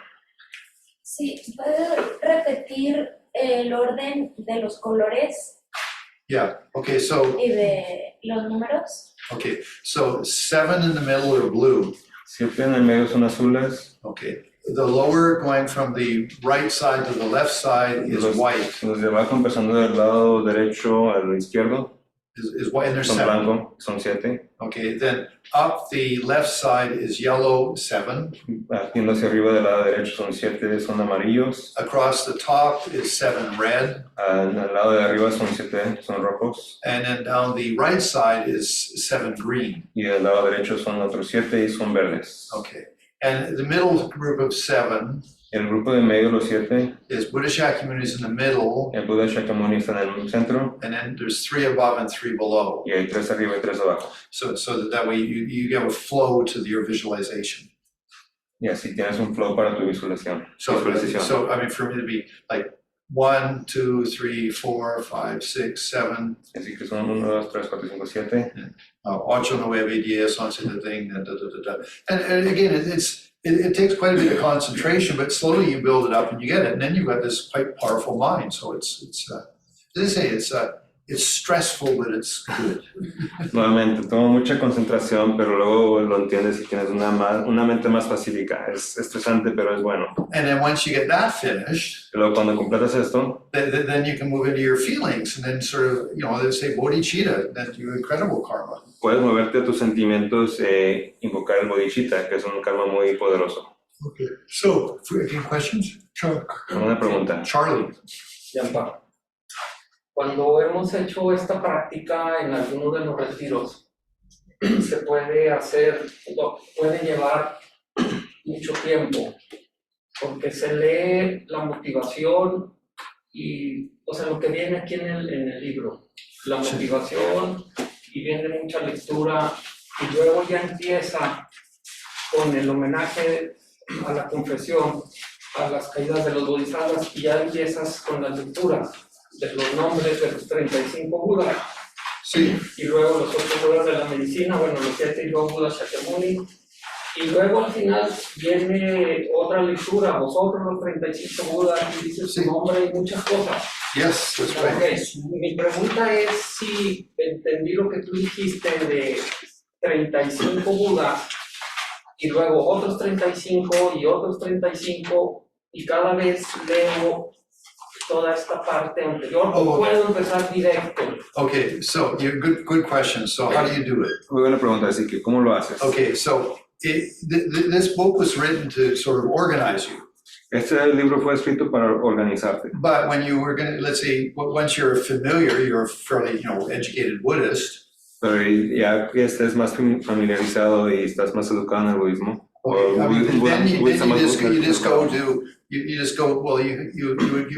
Sí, ¿puedo repetir el orden de los colores? Yeah, okay, so... Y de los números. Okay, so 7 in the middle are blue. 7 en el medio son azules. Okay, the lower going from the right side to the left side is white. Los de abajo empezando del lado derecho al izquierdo. Is white, and there's son 7. blanco, son 7. Okay, then up the left side is yellow, 7. Yendo hacia arriba del lado derecho son 7, son amarillos. Across the top is 7 red. Al lado de arriba son 7, son rojos. And then down the right side is 7 green. Y del lado derecho son otros 7 y son verdes. Okay, and the middle group of 7. El grupo de medio, los 7. Is Buddha Shakyamuni is in the middle. El Buda Shakyamuni está en el centro. And then there's 3 above and 3 below. Y hay 3 arriba y 3 abajo. So that way you give a flow to your visualization. Y así tienes un flow para tu visualización. So I mean, for me to be like 1, 2, 3, 4, 5, 6, 7. Así que son 1, 2, 3, 4, 5, 7. 8, 9, 10, 11, the thing, and again, it takes quite a bit of concentration, but slowly you build it up and you get it, and then you've got this quite powerful mind. So it's as I say, it's stressful, but it's good. Nuevamente, toma mucha concentración, pero luego lo entiendes y tienes una mente más pacífica. Es estresante, pero es bueno. And then once you get that finished, luego cuando completas esto, then you can move into your feelings, and then sort of, they say bodhicitta, then you incredible karma. Puedes moverte a tus sentimientos e invocar el bodhicitta, que es un karma muy poderoso. Okay. So, any questions? Una pregunta. Charlie. Yampa. Cuando hemos hecho esta práctica en alguno de los retiros, se puede llevar mucho tiempo, porque se lee la motivación y, lo que viene aquí en el libro, la motivación, y viene mucha lectura, y luego ya empieza con el homenaje a la confesión, a las caídas de los bodhisattvas, y ya empiezas con las lecturas. de los nombres de los 35 Budas. Sí, Y luego los 8 Budas de la medicina, bueno, los 7 y 2 Budas Shakyamuni. Y luego al final viene otra lectura, vosotros los 35 Budas, y dice su Sí. nombre y muchas cosas. yes, that's Ok, right. mi pregunta es si entendí lo que tú dijiste de 35 Budas y luego otros 35 y otros 35 y cada vez leo toda esta parte anterior o Oh, okay. puedo empezar directo. Okay, so good question. So how do you do it? Muy buena pregunta, así que ¿cómo lo haces? Okay, so this book was written to sort of organize you. Este libro fue escrito para organizarte. But when you were going to, let's say, once you're familiar, you're a fairly, educated Buddhist. Pero ya que estés más familiarizado y estás más educado en el budismo, Okay, I mean, then you just go you to, you just go, well, you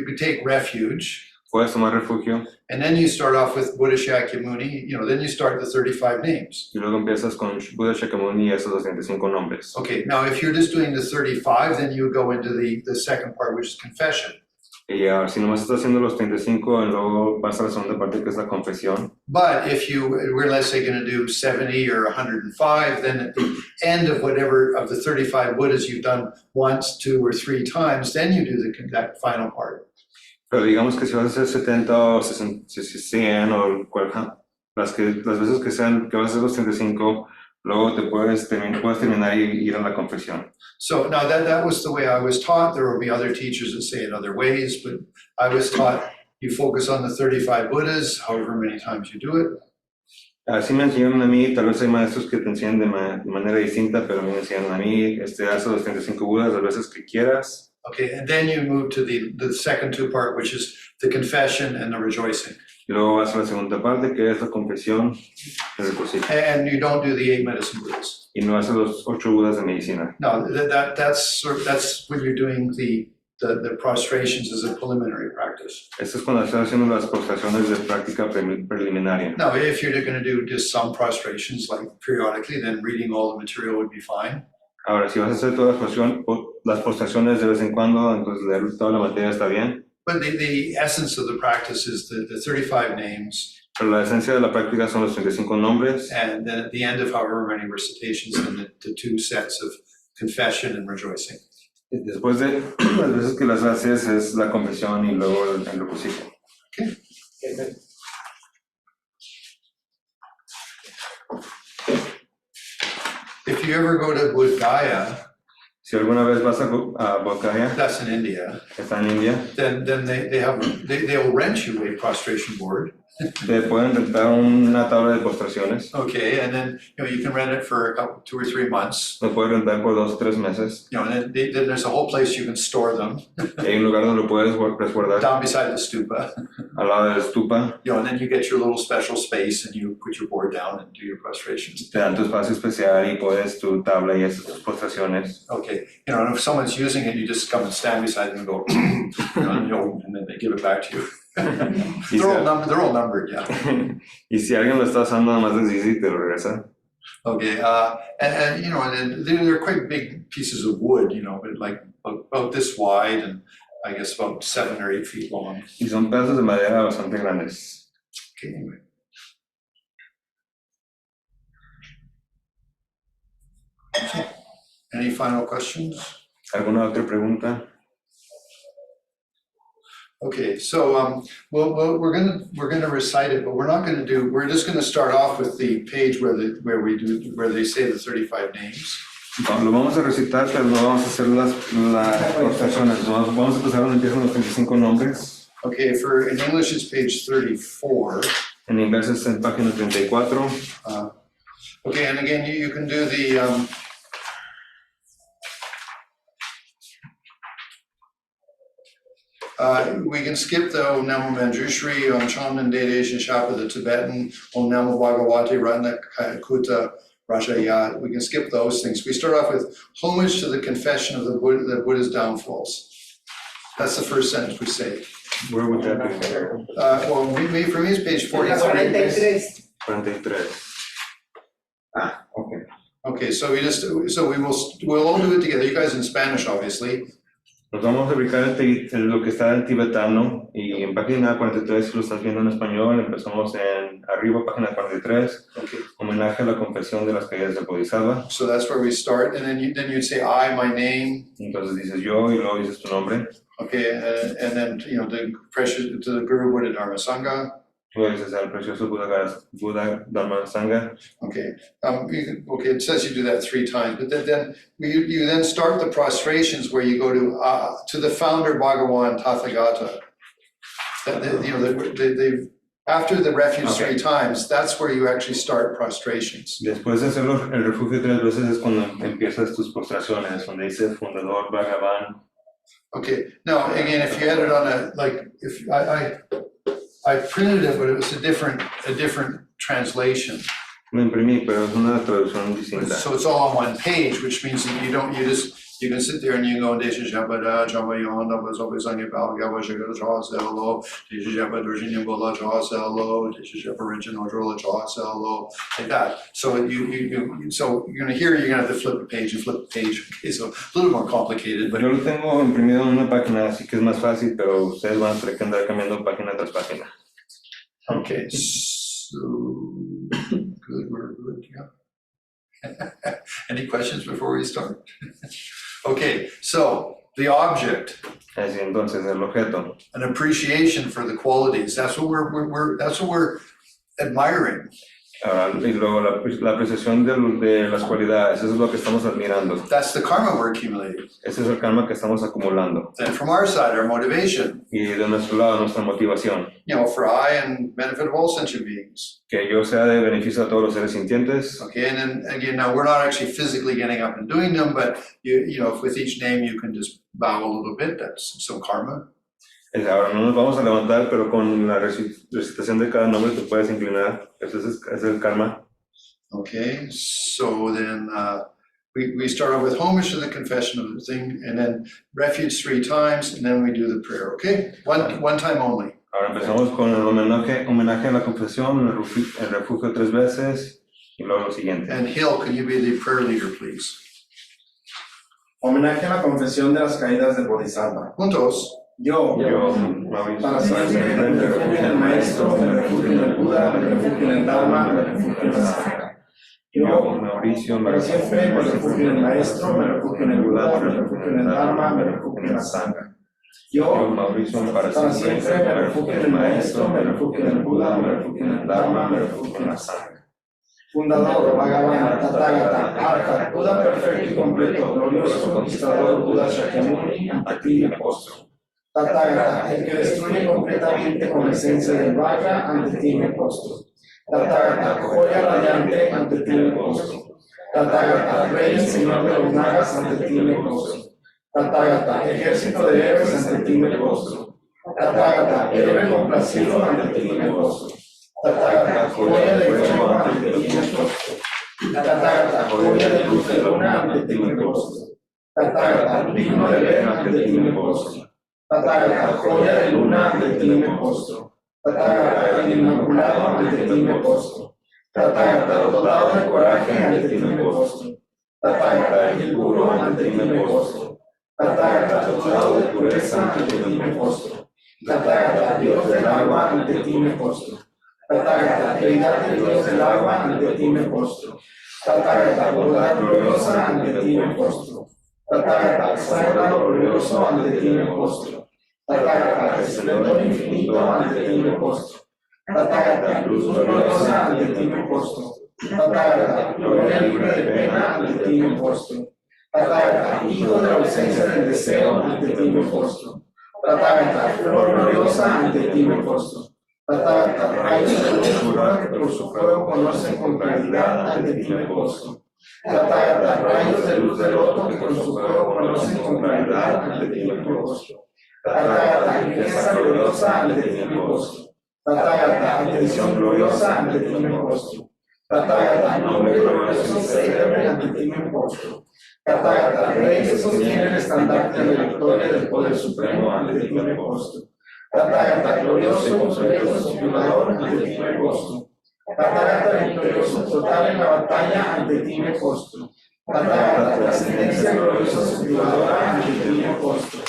could take refuge. puedes tomar refugio And then you start off with Buddha Shakyamuni, then you start the 35 names. y luego empiezas con Buda Shakyamuni y esos 205 nombres. Okay, now if you're just doing the 35, then you go into the second part, which is confession. Y si nomás estás haciendo los 35, y luego vas a la segunda parte que es la confesión. But if we're, let's say, going to do 70 or 105, then at the end of whatever of the 35 Buddhas you've done once, 2, or 3 times, then you do that final part. Pero digamos que si vas a hacer 70 o 100 o las veces que sean que vas a hacer los 35, luego puedes terminar y ir a la confesión. So now that was the way I was taught. There will be other teachers that say it other ways, but I was taught you focus on the 35 Buddhas, however many times you do it. Así me enseñaron a mí, tal vez hay maestros que te enseñan de manera distinta, pero me enseñaron a mí, haz los 35 Budas las veces que quieras. Okay, and then you move to the second 2 part, which is the confession and the rejoicing. Y luego vas a la segunda parte, que es la confesión y el regocijo. And you don't do the 8 medicine Buddhas. Y no haces los 8 Budas de medicina. No, that's when you're doing the prostrations as a preliminary practice. Esto es cuando estás haciendo las postraciones de práctica preliminaria. Now, if you're going to do just some prostrations, like periodically, then reading all the material would be fine. Ahora, si vas a hacer todas las postraciones de vez en cuando, entonces leer toda la materia está bien. But the essence of the practice is the 35 names, Pero la esencia de la práctica son los 35 nombres. and then at the end of however many recitations, then the 2 sets of confession and rejoicing. Y después de las veces que las haces es la confesión y luego el regocijo. If you ever go to Bodh Gaya, Si alguna vez vas a Bodh Gaya, that's in India, está en India, then they'll rent you a prostration board. te pueden rentar una tabla de postraciones. Okay, and then you can rent it for 2 or 3 months. Lo puedes rentar por 2 o 3 meses. And then there's a whole place you can store them Y hay un lugar donde lo puedes resguardar down beside the stupa. al lado de la estupa. And then you get your little special space and you put your board down and do your prostrations. Te dan tu espacio especial y puedes tu tabla y haces tus postraciones. Okay, and if someone's using it, you just come and stand beside them and go, and then they give it back to you. Y They're all numbered, yeah. y si alguien lo está usando, nada más les dice y te lo regresa. Okay, and and they're quite big pieces of wood, but like about this wide and I guess about 7 or 8 feet long. Y son pedazos de madera bastante grandes. Okay, anyway. Any final questions? ¿Alguna otra pregunta? Okay, so we're gonna recite it, but we're not gonna do. We're just gonna start off with the page where they say the 35 names. Lo vamos a recitar, pero no vamos a hacer las postraciones. Vamos a empezar donde empiezan los 35 nombres. Okay, in English it's page 34. En inglés es en página 34. Okay, and again you can do the. We can skip the Om Namo Manjushri, Om Chandan Dedesh and Shapa, the Tibetan, Om Namo Bhagavati, Ratna Kuta, Rajayat. We can skip those things. We start off with homage to the confession of the Buddha's downfalls. That's the first sentence we say. Where would that be? For me it's page 43. 43. Okay. Okay, so we'll all do it together. You guys in Spanish, obviously. Nos vamos a ubicar en lo que está en tibetano y en página 43, si lo estás viendo en español, empezamos en arriba, página 43, Okay. homenaje a la confesión de las caídas del Bodhisattva. So that's where we start, and then you'd say I, my name. Entonces dices yo y luego dices tu nombre. Okay, and then the precious to the Guru Buddha Dharma Sangha. Luego dices al precioso Buddha Dharma Sangha. Okay, okay. It says you do that 3 times, but then you then start the prostrations where you go to the founder Bhagawan Tathagata. They've after the refuge 3 times, that's where you actually start prostrations. Después de hacer el refugio 3 veces es cuando empiezas tus postraciones, donde dice fundador Bhagavan. Okay, now again, if you had it on if I printed it, but it was a different translation. Lo imprimí, pero es una traducción distinta. So it's all on one page, which means that you can sit there and you go, Desha Jabada, Java Yonda, was always on your Balga, was your Jazello, Desha Jabba Virginia Bola Jazello, Desha Jabba Original Drola Jazello, like that. So so you're gonna have to flip a page and flip a page. Okay, so a little more complicated, but Yo lo tengo imprimido en una página, así que es más fácil, pero ustedes van a tener que andar cambiando página tras página. okay, so good, we're good, yeah. Any questions before we start? Okay, so the object, Así entonces, el objeto. an appreciation for the qualities. That's what we're admiring. Y luego la apreciación de las cualidades, eso es lo que estamos admirando. That's the karma we're accumulating. Ese es el karma que estamos acumulando. Then from our side, our motivation, Y de nuestro lado, nuestra motivación. for I and benefit of all sentient beings. Que yo sea de beneficio a todos los seres sintientes. Okay, and then again, now we're not actually physically getting up and doing them, but if with each name you can just bow a little bit, that's some karma. Ahora no nos vamos a levantar, pero con la recitación de cada nombre te puedes inclinar. Ese es el karma. Okay, so then we start off with homage to the confession of the thing, and then refuge 3 times, and then we do the prayer. Okay, one time only. Ahora empezamos con el homenaje a la confesión, el refugio 3 veces, y luego lo siguiente. And Hill, can you be the prayer leader, please? Homenaje a la confesión de las caídas del Bodhisattva. Juntos. Yo, Mauricio, para siempre, me refugio en el Maestro, me refugio en el Buda, me refugio en el Dharma, me refugio en la Sangha. Yo, Mauricio, para siempre, me refugio en el Maestro, me refugio en el Buda, me refugio en el Dharma, me refugio en la Sangha. Yo, Mauricio, para siempre, me refugio en el Maestro, me refugio en el Buda, me refugio en el Dharma, me refugio en la Sangha. Fundador, Bhagavan, Tathagata, Arhat, Buda perfecto y completo, glorioso, conquistador, Buda Shakyamuni, ante ti me postro. Tathagata, el que destruye completamente con la esencia del Vajra, ante ti me postro. Tathagata, joya radiante, ante ti me postro. Tathagata, rey y señor de los nagas, ante ti me postro. Tathagata, ejército de héroes, ante ti me postro. Tathagata, héroe complacido, ante ti me postro. Tathagata, joya de fuego, ante ti me postro. Tathagata, joya de luz de luna, ante ti me postro. Tathagata, digno de ver, ante ti me postro. Tathagata, joya de luna, ante ti me postro. Tathagata, el inmaculado, ante ti me postro. Tathagata, dotado de coraje, ante ti me postro. Tathagata, el puro, ante ti me postro. Tathagata, dotado de pureza, ante ti me postro. Tathagata, Dios del agua, ante ti me postro. Tathagata, deidad del Dios del agua, ante ti me postro. Tathagata, bondad gloriosa, ante ti me postro. Tathagata, sagrado glorioso, ante ti me postro. Tathagata, esplendor infinito, ante ti me postro. Tathagata, luz gloriosa, ante ti me postro. Tathagata, gloria libre de pena, ante ti me postro. Tathagata, hijo de la ausencia del deseo, ante ti me postro. Tathagata, flor gloriosa, ante ti me postro. Tathagata, rayos de luz pura que por su fuego conocen con claridad, ante ti me postro. Tathagata, rayos de luz del loto que con su fuego conocen con claridad, ante ti me postro. Tathagata, riqueza gloriosa, ante ti me postro. Tathagata, atención gloriosa, ante ti me postro. Tathagata, nombre glorioso y célebre, ante ti me postro. Tathagata, rey que sostiene el estandarte de la victoria del poder supremo, ante ti me postro. Tathagata, glorioso, completo, sublimador, ante ti me postro. Tathagata, victorioso, total en la batalla, ante ti me postro. Tathagata, trascendencia gloriosa, sublimadora, ante ti me postro.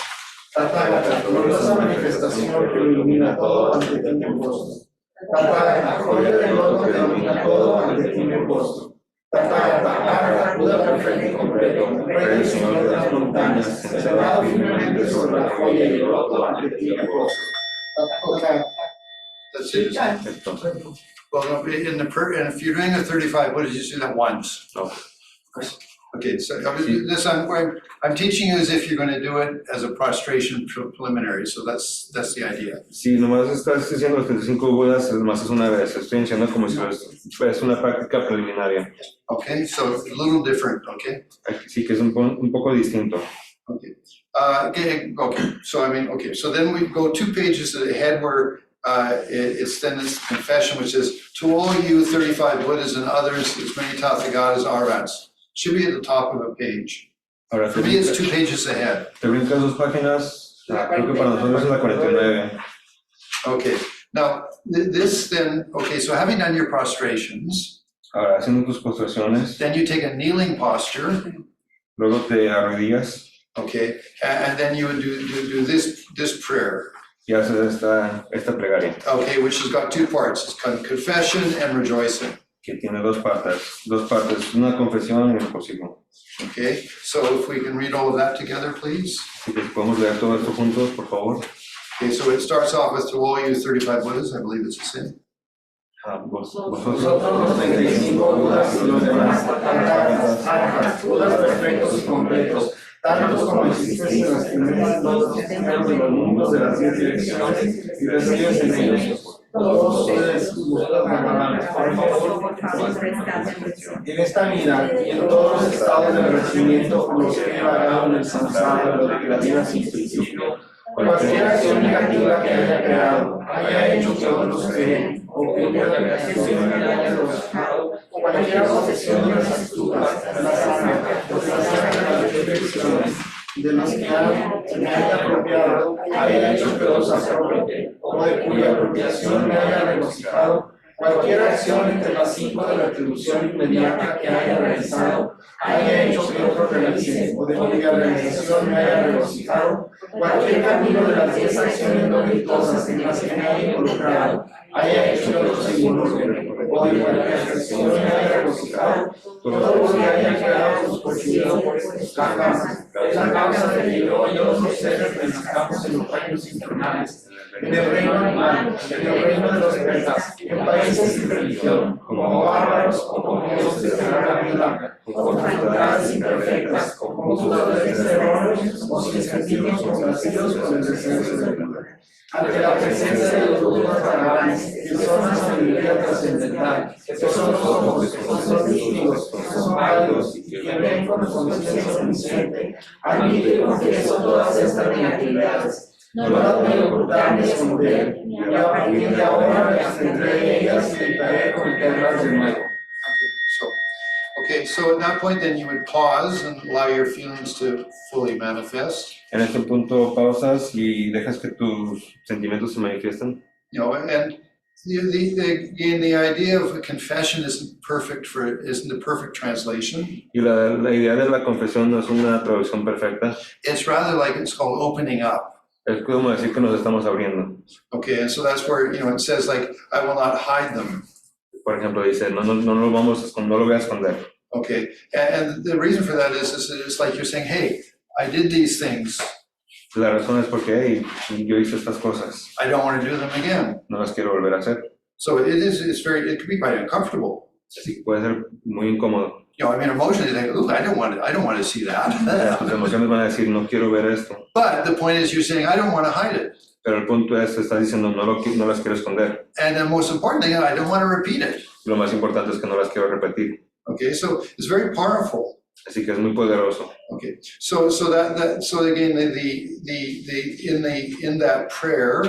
Tathagata, gloriosa manifestación que lo ilumina todo, ante ti me postro. Tathagata, joya del loto que domina todo, ante ti me postro. Tathagata, Arhat, Buda perfecto y completo, Rey y Señor de las montañas, sentado firmemente sobre la joya y el loto, ante ti me postro. Tathagata. That's it. Well, no, and if you're doing a 35, what did you say that once? No. Okay, so this I'm teaching you as if you're going to do it as a prostration preliminary, so that's the idea. Si nomás estás diciendo los 35 Budas, nomás es una vez. Estoy enseñando como si es una práctica preliminaria. Okay, so a little different, okay? Sí que es un poco distinto. Okay. Okay, so so then we go 2 pages ahead where it's then this confession which says, to all you 35 Buddhas and others, as many Tathagatas, Arhats. Should be at the top of a page. Ahora, For me, it's 2 pages ahead. Te brincas 2 páginas, creo que para nosotros es la 49. Okay, now this then, okay, so having done your prostrations, Ahora, haciendo tus postraciones, then you take a kneeling posture, luego te arrodillas okay, and then you would do this prayer, y haces esta plegaria, okay, which has got 2 parts, it's confession and rejoicing. que tiene dos partes, una confesión y un regocijo. Okay, so if we can read all of that together, please. Así que podemos leer todo esto juntos, por favor. Okay, so it starts off with, to all you 35 Buddhas, I believe it's the same. Nosotros los 35 Budas y los demás Tathagatas, Arhats, Budas perfectos y completos, tantos como existen en las primeras 2 esferas de los mundos de las 10 direcciones y resides en ellos. Todos ustedes, Budas Bhagavan, por favor, en esta vida y en todos los estados de merecimiento por los que he vagado en el samsara, lo de la vida sin principio, cualquier acción negativa que haya creado, haya hecho que otros creen, o que por la creación me haya rebajado, cualquier posesión de las astutas, de las almas, de las perfecciones, de las que me haya apropiado, haya hecho que los apropie, o de cuya apropiación me haya regocijado, cualquier acción entre las 5 de retribución inmediata que haya realizado, haya hecho que otro realice, o de cuya realización me haya regocijado, cualquier camino de las 10 acciones no virtuosas en las que me haya involucrado, haya hecho que otro se involucre, o de cuya realización me haya regocijado, todo lo que haya creado suspendido por estos cajas, es la causa de que yo y otros seres renazcamos en los reinos infernales, en el reino animal, en el reino de los Vedas, en países sin religión, como bárbaros o como dioses de la vida, como facultades imperfectas, como jugadores de errores o sin sentirnos complacidos con el descenso del mundo. Ante la presencia de los Budas Bhagavanes, que son la sabiduría trascendental, que son los ojos, que son nítidos, que son válidos y que ven con conciencia omnisciente, admite y confieso todas estas negatividades. No puedo ocultar ni esconder, y a partir de ahora me abstendré de ellas y evitaré cometerlas de nuevo. Okay, so at that point then you would pause and allow your feelings to fully manifest. En este punto pausas y dejas que tus sentimientos se manifiesten. You know, and the idea of a confession isn't a perfect translation. Y la idea de la confesión no es una traducción perfecta. It's rather like it's called opening up. Es como decir que nos estamos abriendo. Okay, and so that's where, it says like, I will not hide them. Por ejemplo, dice, no lo voy a esconder. Okay, and the reason for that is that it's like you're saying, hey, I did these things. La razón es porque, hey, yo hice estas cosas. I don't want to do them again. No las quiero volver a hacer. So it could be quite uncomfortable. Sí, puede ser muy incómodo. Emotionally, they go, I don't want to see that. Tus emociones van a decir, no quiero ver esto. But the point is, you're saying, I don't want to hide it. Pero el punto es, estás diciendo, no las quiero esconder. And the most important thing, I don't want to repeat it. Lo más importante es que no las quiero repetir. Okay, so it's very powerful. Así que es muy poderoso. Okay, so again, in that prayer,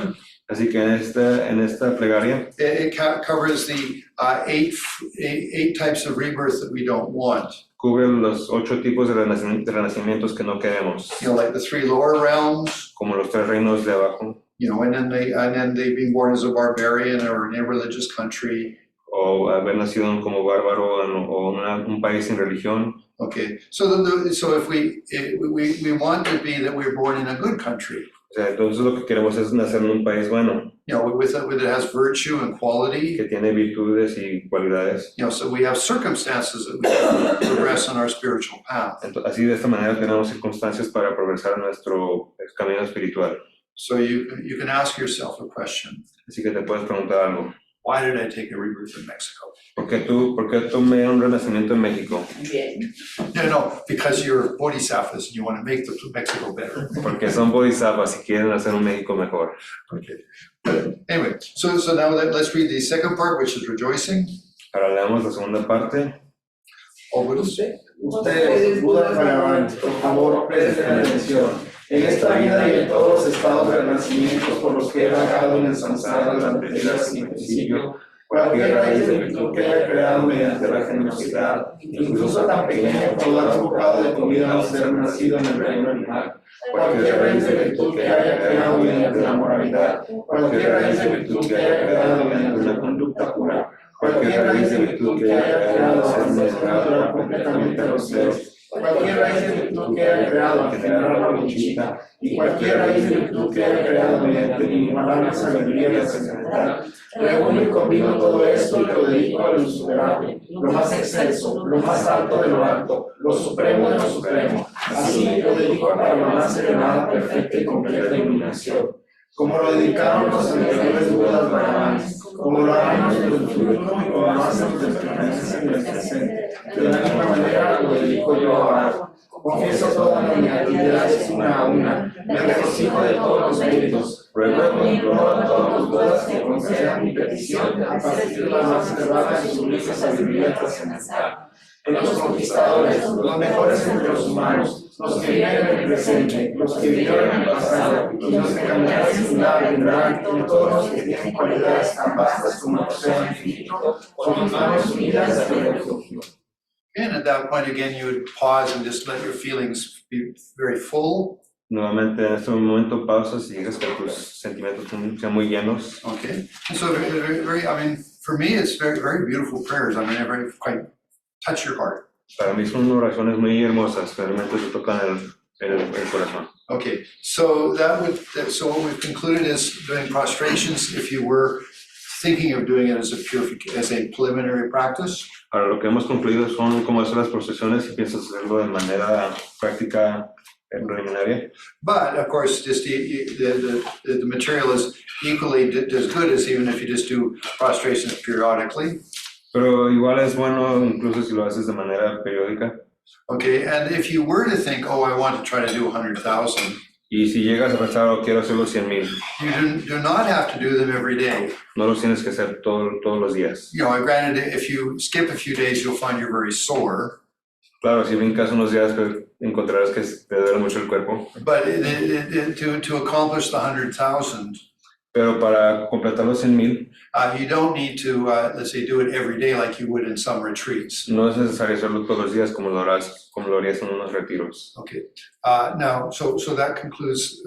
así que en esta plegaria, it covers the eight types of rebirth that we don't want. Cubre los 8 tipos de renacimientos que no queremos. Like the 3 lower realms. Como los 3 reinos de abajo. And then they being born as a barbarian or in a religious country. O o haber nacido como bárbaro o un país sin religión. Okay, so so if we want to be that we're born in a good country, O sea, entonces lo que queremos es nacer en un país bueno, you know, with it has virtue and quality, que tiene virtudes y cualidades. you know, so we have circumstances that we can progress on our spiritual path. Entonces, así de esta manera tenemos circunstancias para progresar en nuestro camino espiritual. So you can ask yourself a question. Así que te puedes preguntar algo. Why did I take a rebirth in Mexico? ¿Por qué tomé un renacimiento en México? No, because you're bodhisattvas and you want to make the Mexico better. Porque son bodhisattvas y quieren hacer un México mejor. Okay. But anyway, so now let's read the second part, which is rejoicing. Ahora leamos la segunda parte. All Buddhas. Ustedes, Budas Bhagavan, por favor, presten atención. En esta vida y en todos los estados de renacimiento por los que he vagado en el samsara durante días sin principio, cualquier raíz de virtud que haya creado mediante la generosidad, incluso tan pequeña como dar un bocado de comida a un ser nacido en el reino animal, cualquier raíz de virtud que haya creado mediante la moralidad, cualquier raíz de virtud que haya creado mediante una conducta pura, cualquier raíz de virtud que haya creado hacer completamente los deseos, cualquier raíz de virtud que haya creado al generar la conchita, y cualquier raíz de virtud que haya creado mediante mi inigualable sabiduría trascendental, reúno y combino todo esto y lo dedico a lo insuperable, lo más excelso, lo más alto de lo alto, lo supremo de lo supremo. Así lo dedico para la más elevada, perfecta y completa iluminación. Como lo dedicaron los anteriores Budas Bhagavan, como lo harán los del futuro y como lo hacen los del permanecen en el presente. De la misma manera lo dedico yo ahora. Confieso toda la negatividad una a una, me regocijo de todos los méritos, ruego y imploro a todos los Budas que concedan mi petición a partir de la más elevada y sublime sabiduría trascendental. En los conquistadores, los mejores entre los humanos, los que viven en el presente, los que vivieron en el pasado, y los que caminarán sin nada vendrán, y todos los que tienen cualidades tan vastas como el océano infinito, con mis manos unidas de refugio. And at that point again, you would pause and just let your feelings be very full. Nuevamente en este momento pausas y dejas que tus sentimientos sean muy llenos. Okay. And so I mean, for me, it's very beautiful prayers. I mean, they're very quite touch your heart. Para mí son oraciones muy hermosas, realmente te tocan el corazón. Okay, so so what we've concluded is doing prostrations if you were thinking of doing it as a preliminary practice. Ahora lo que hemos concluido son cómo hacer las procesiones si piensas hacerlo de manera práctica preliminaria. But of course, just the material is equally as good as even if you just do prostrations periodically. Pero igual es bueno incluso si lo haces de manera periódica. Okay, and if you were to think, oh, I want to try to do 100,000. Y si llegas a pensar, oh, quiero hacer los 100,000. You do not have to do them every day. No los tienes que hacer todos los días. You know, granted, if you skip a few days, you'll find you're very sore. Claro, si brincas unos días, pues, encontrarás que te duele mucho el cuerpo. But to accomplish the 100,000, pero para completar los 100,000, you don't need to, let's say, do it every day like you would in some retreats. no es necesario hacerlo todos los días como lo harías en unos retiros. Okay. Now, so that concludes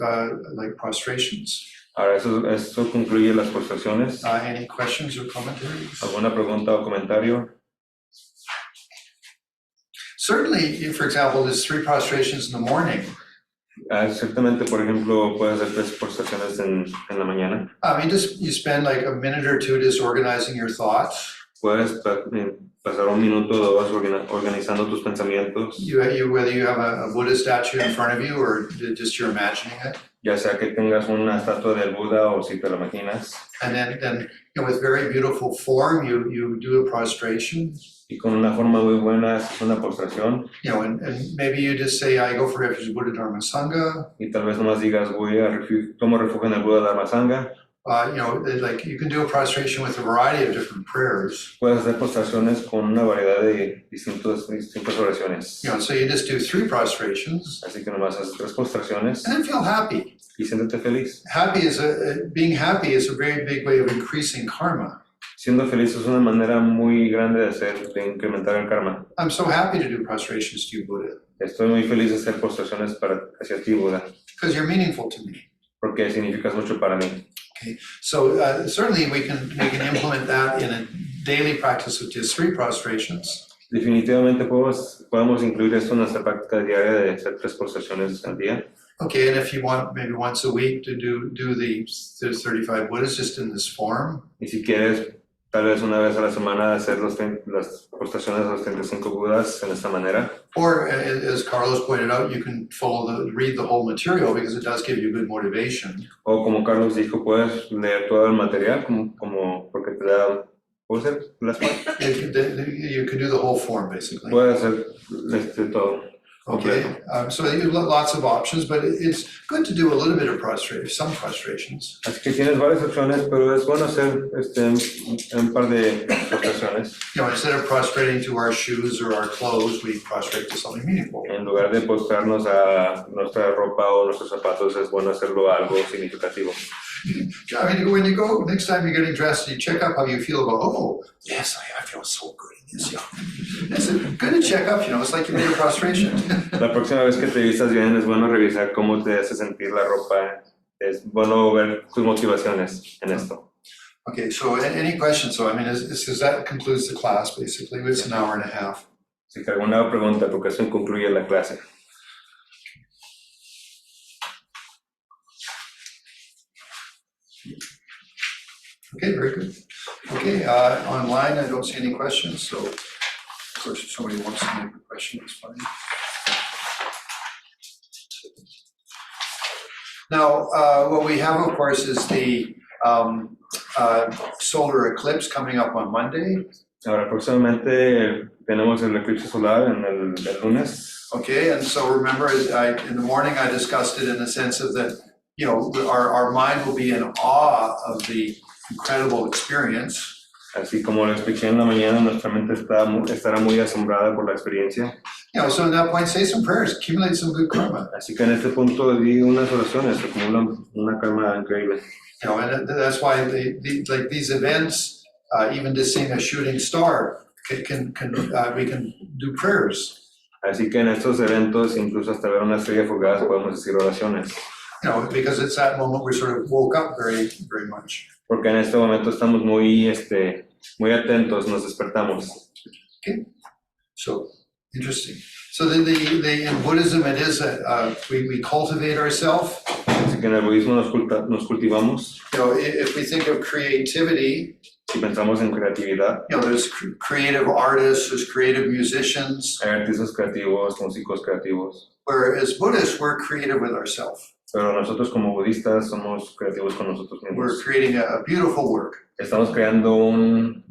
like prostrations. Ahora, eso concluye las prostraciones. Any questions or commentaries? ¿Alguna pregunta o comentario? Certainly, for example, there's 3 prostrations in the morning. Ciertamente, por ejemplo, puedes hacer 3 prostraciones en la mañana. I mean, you spend like a minute or two just organizing your thoughts. Puedes pasar 1 minuto o 2 organizando tus pensamientos. Whether you have a Buddha statue in front of you or just you're imagining it. Ya sea que tengas una estatua del Buda o si te lo imaginas. And then you know, with very beautiful form, you do a prostration. Y con una forma muy buena es una postración. You know, and maybe you just say, I go for refuge Buddha Dharma Sangha. Y tal vez nomás digas, tomo refugio en el Buda Dharma Sangha. You know, like you can do a prostration with a variety of different prayers. Puedes hacer postraciones con una variedad de distintas oraciones. You know, so you just do 3 prostrations. Así que nomás haces 3 postraciones. And then feel happy. Y siéntete feliz. Being happy is a very big way of increasing karma. Siendo feliz es una manera muy grande de incrementar el karma. I'm so happy to do prostrations to you, Buddha. Estoy muy feliz de hacer postraciones hacia ti, Buda. Because you're meaningful to me. Porque significas mucho para mí. Okay, so certainly we can implement that in a daily practice with just 3 prostrations. Definitivamente podemos incluir esto en nuestra práctica diaria de hacer 3 postraciones al día. Okay, and if you want maybe once a week to do the 35 Buddhas just in this form. Y si quieres, tal vez una vez a la semana hacer las postraciones de los 35 Budas en esta manera. Or as Carlos pointed out, you can read the whole material because it does give you good motivation. O como Carlos dijo, puedes leer todo el material como porque te da, ¿puedo hacer las partes? You can do the whole form basically. Puedes hacer todo. Okay, so you have lots of options, but it's good to do a little bit of some prostrations. Así que tienes varias opciones, pero es bueno hacer un par de postraciones. You know, instead of prostrating to our shoes or our clothes, we prostrate to something meaningful. En lugar de postrarnos a nuestra ropa o nuestros zapatos, es bueno hacerlo a algo significativo. I mean, when you go, next time you're getting dressed, you check up how you feel about, oh, yes, I feel so good in this, It's good to check up, it's like you made a prostration. La próxima vez que te vistas bien, es bueno revisar cómo te hace sentir la ropa. Es bueno ver tus motivaciones en esto. Okay, so any questions? So, I mean, that concludes the class, basically. It's an hour and a half. Si hay alguna pregunta, porque eso concluye la clase. Okay, very good. Okay, online, I don't see any questions, so of course, if somebody wants to make a question, it's fine. Now, what we have, of course, is the solar eclipse coming up on Monday. Ahora, próximamente tenemos el eclipse solar en el lunes. Okay, and so remember, in the morning, I discussed it in the sense of that, our mind will be in awe of the incredible experience. Así como lo expliqué en la mañana, nuestra mente estará muy asombrada por la experiencia. So at that point, say some prayers, accumulate some good karma. Así que en este punto di unas oraciones, acumulan una karma increíble. And that's why like these events, even just seeing a shooting star, we can do prayers. Así que en estos eventos, incluso hasta ver una estrella fugaz, podemos decir oraciones. Because it's that moment we sort of woke up very, very much. Porque en este momento estamos muy atentos, nos despertamos. Okay, so interesting. So in Buddhism, it is we cultivate ourselves. Así que en el budismo nos cultivamos. If we think of creativity, si pensamos en creatividad, there's creative artists, there's creative musicians. Hay artistas creativos, músicos creativos. Whereas Buddhists, we're creative with ourselves. Pero nosotros como budistas somos creativos con nosotros mismos. We're creating a beautiful work. Estamos creando un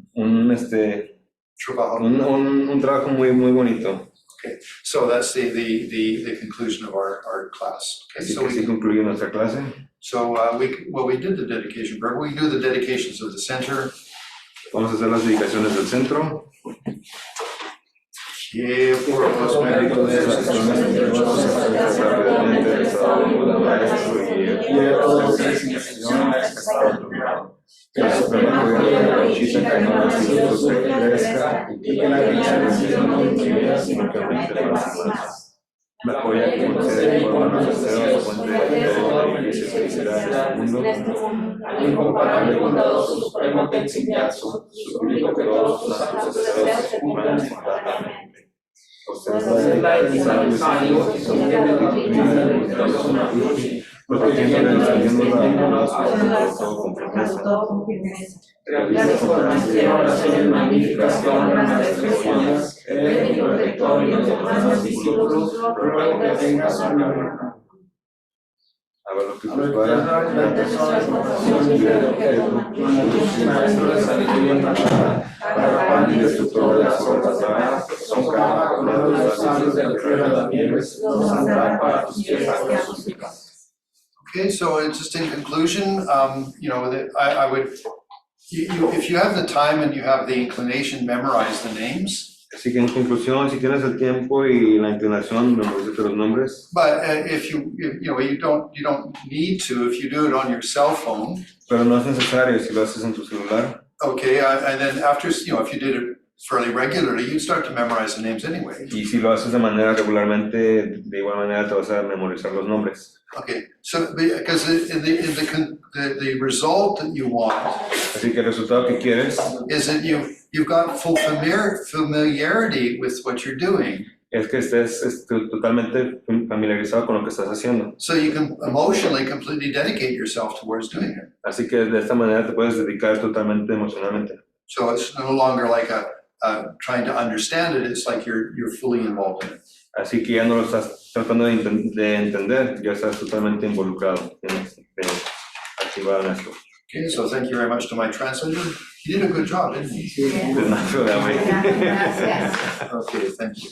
trabajo muy bonito. Okay, so that's the conclusion of our class. Okay, Así so que así concluye nuestra clase. So we did the dedication prayer. We do the dedications of the center. Vamos a hacer las dedicaciones del centro. Que por los méritos de esas personas rápidamente el estado de Buda maestro y el que la suprema juventud de la Chita que no ha sido crezca y que la dicha no ha sido no intimida sino que aumente más y más. La joya que concede forma los deseos, fuente de toda belleza y felicidad en este mundo, al incomparable bondadoso supremo Tensinyatsu, suplico que todos nuestros deseos se cumplan espontáneamente. La sabios y sostiene la doctrina del misterioso Mapuche, protegiendo y defendiendo la todo con firmeza. Realiza con maestría oraciones magníficas que honran a las personas, el mi protector y los demás discípulos, ruego que tengas una verdad. A ver lo que prepara, la transformación del objeto, un maestro de sabiduría encarnada, para y destructor de las obras de la son cada uno de los sabios de la tierra de las nieves, nos saldrá para tus pies súplicas. Okay, so just in conclusion, I would, if you have the time and you have the inclination, memorize the names. Así que en conclusión, si tienes el tiempo y la inclinación, memorízate los nombres. But if you don't need to, if you do it on your cell phone. Pero no es necesario si lo haces en tu celular. Okay, and then after, if you did it fairly regularly, you start to memorize the names anyway. Y si lo haces de manera regularmente, de igual manera te vas a memorizar los nombres. Okay, so because the result that you want Así que el resultado que quieres is that you've got full familiarity with what you're doing. es que estés totalmente familiarizado con lo que estás haciendo. So you can emotionally completely dedicate yourself towards doing it. Así que de esta manera te puedes dedicar totalmente emocionalmente. So it's no longer like trying to understand it, it's like you're fully involved in it. Así que ya no lo estás tratando de entender, ya estás totalmente involucrado, activado en esto. Okay, so thank you very much to my translator. He did a good job, didn't he? De nada, Gracias. Okay, thank you.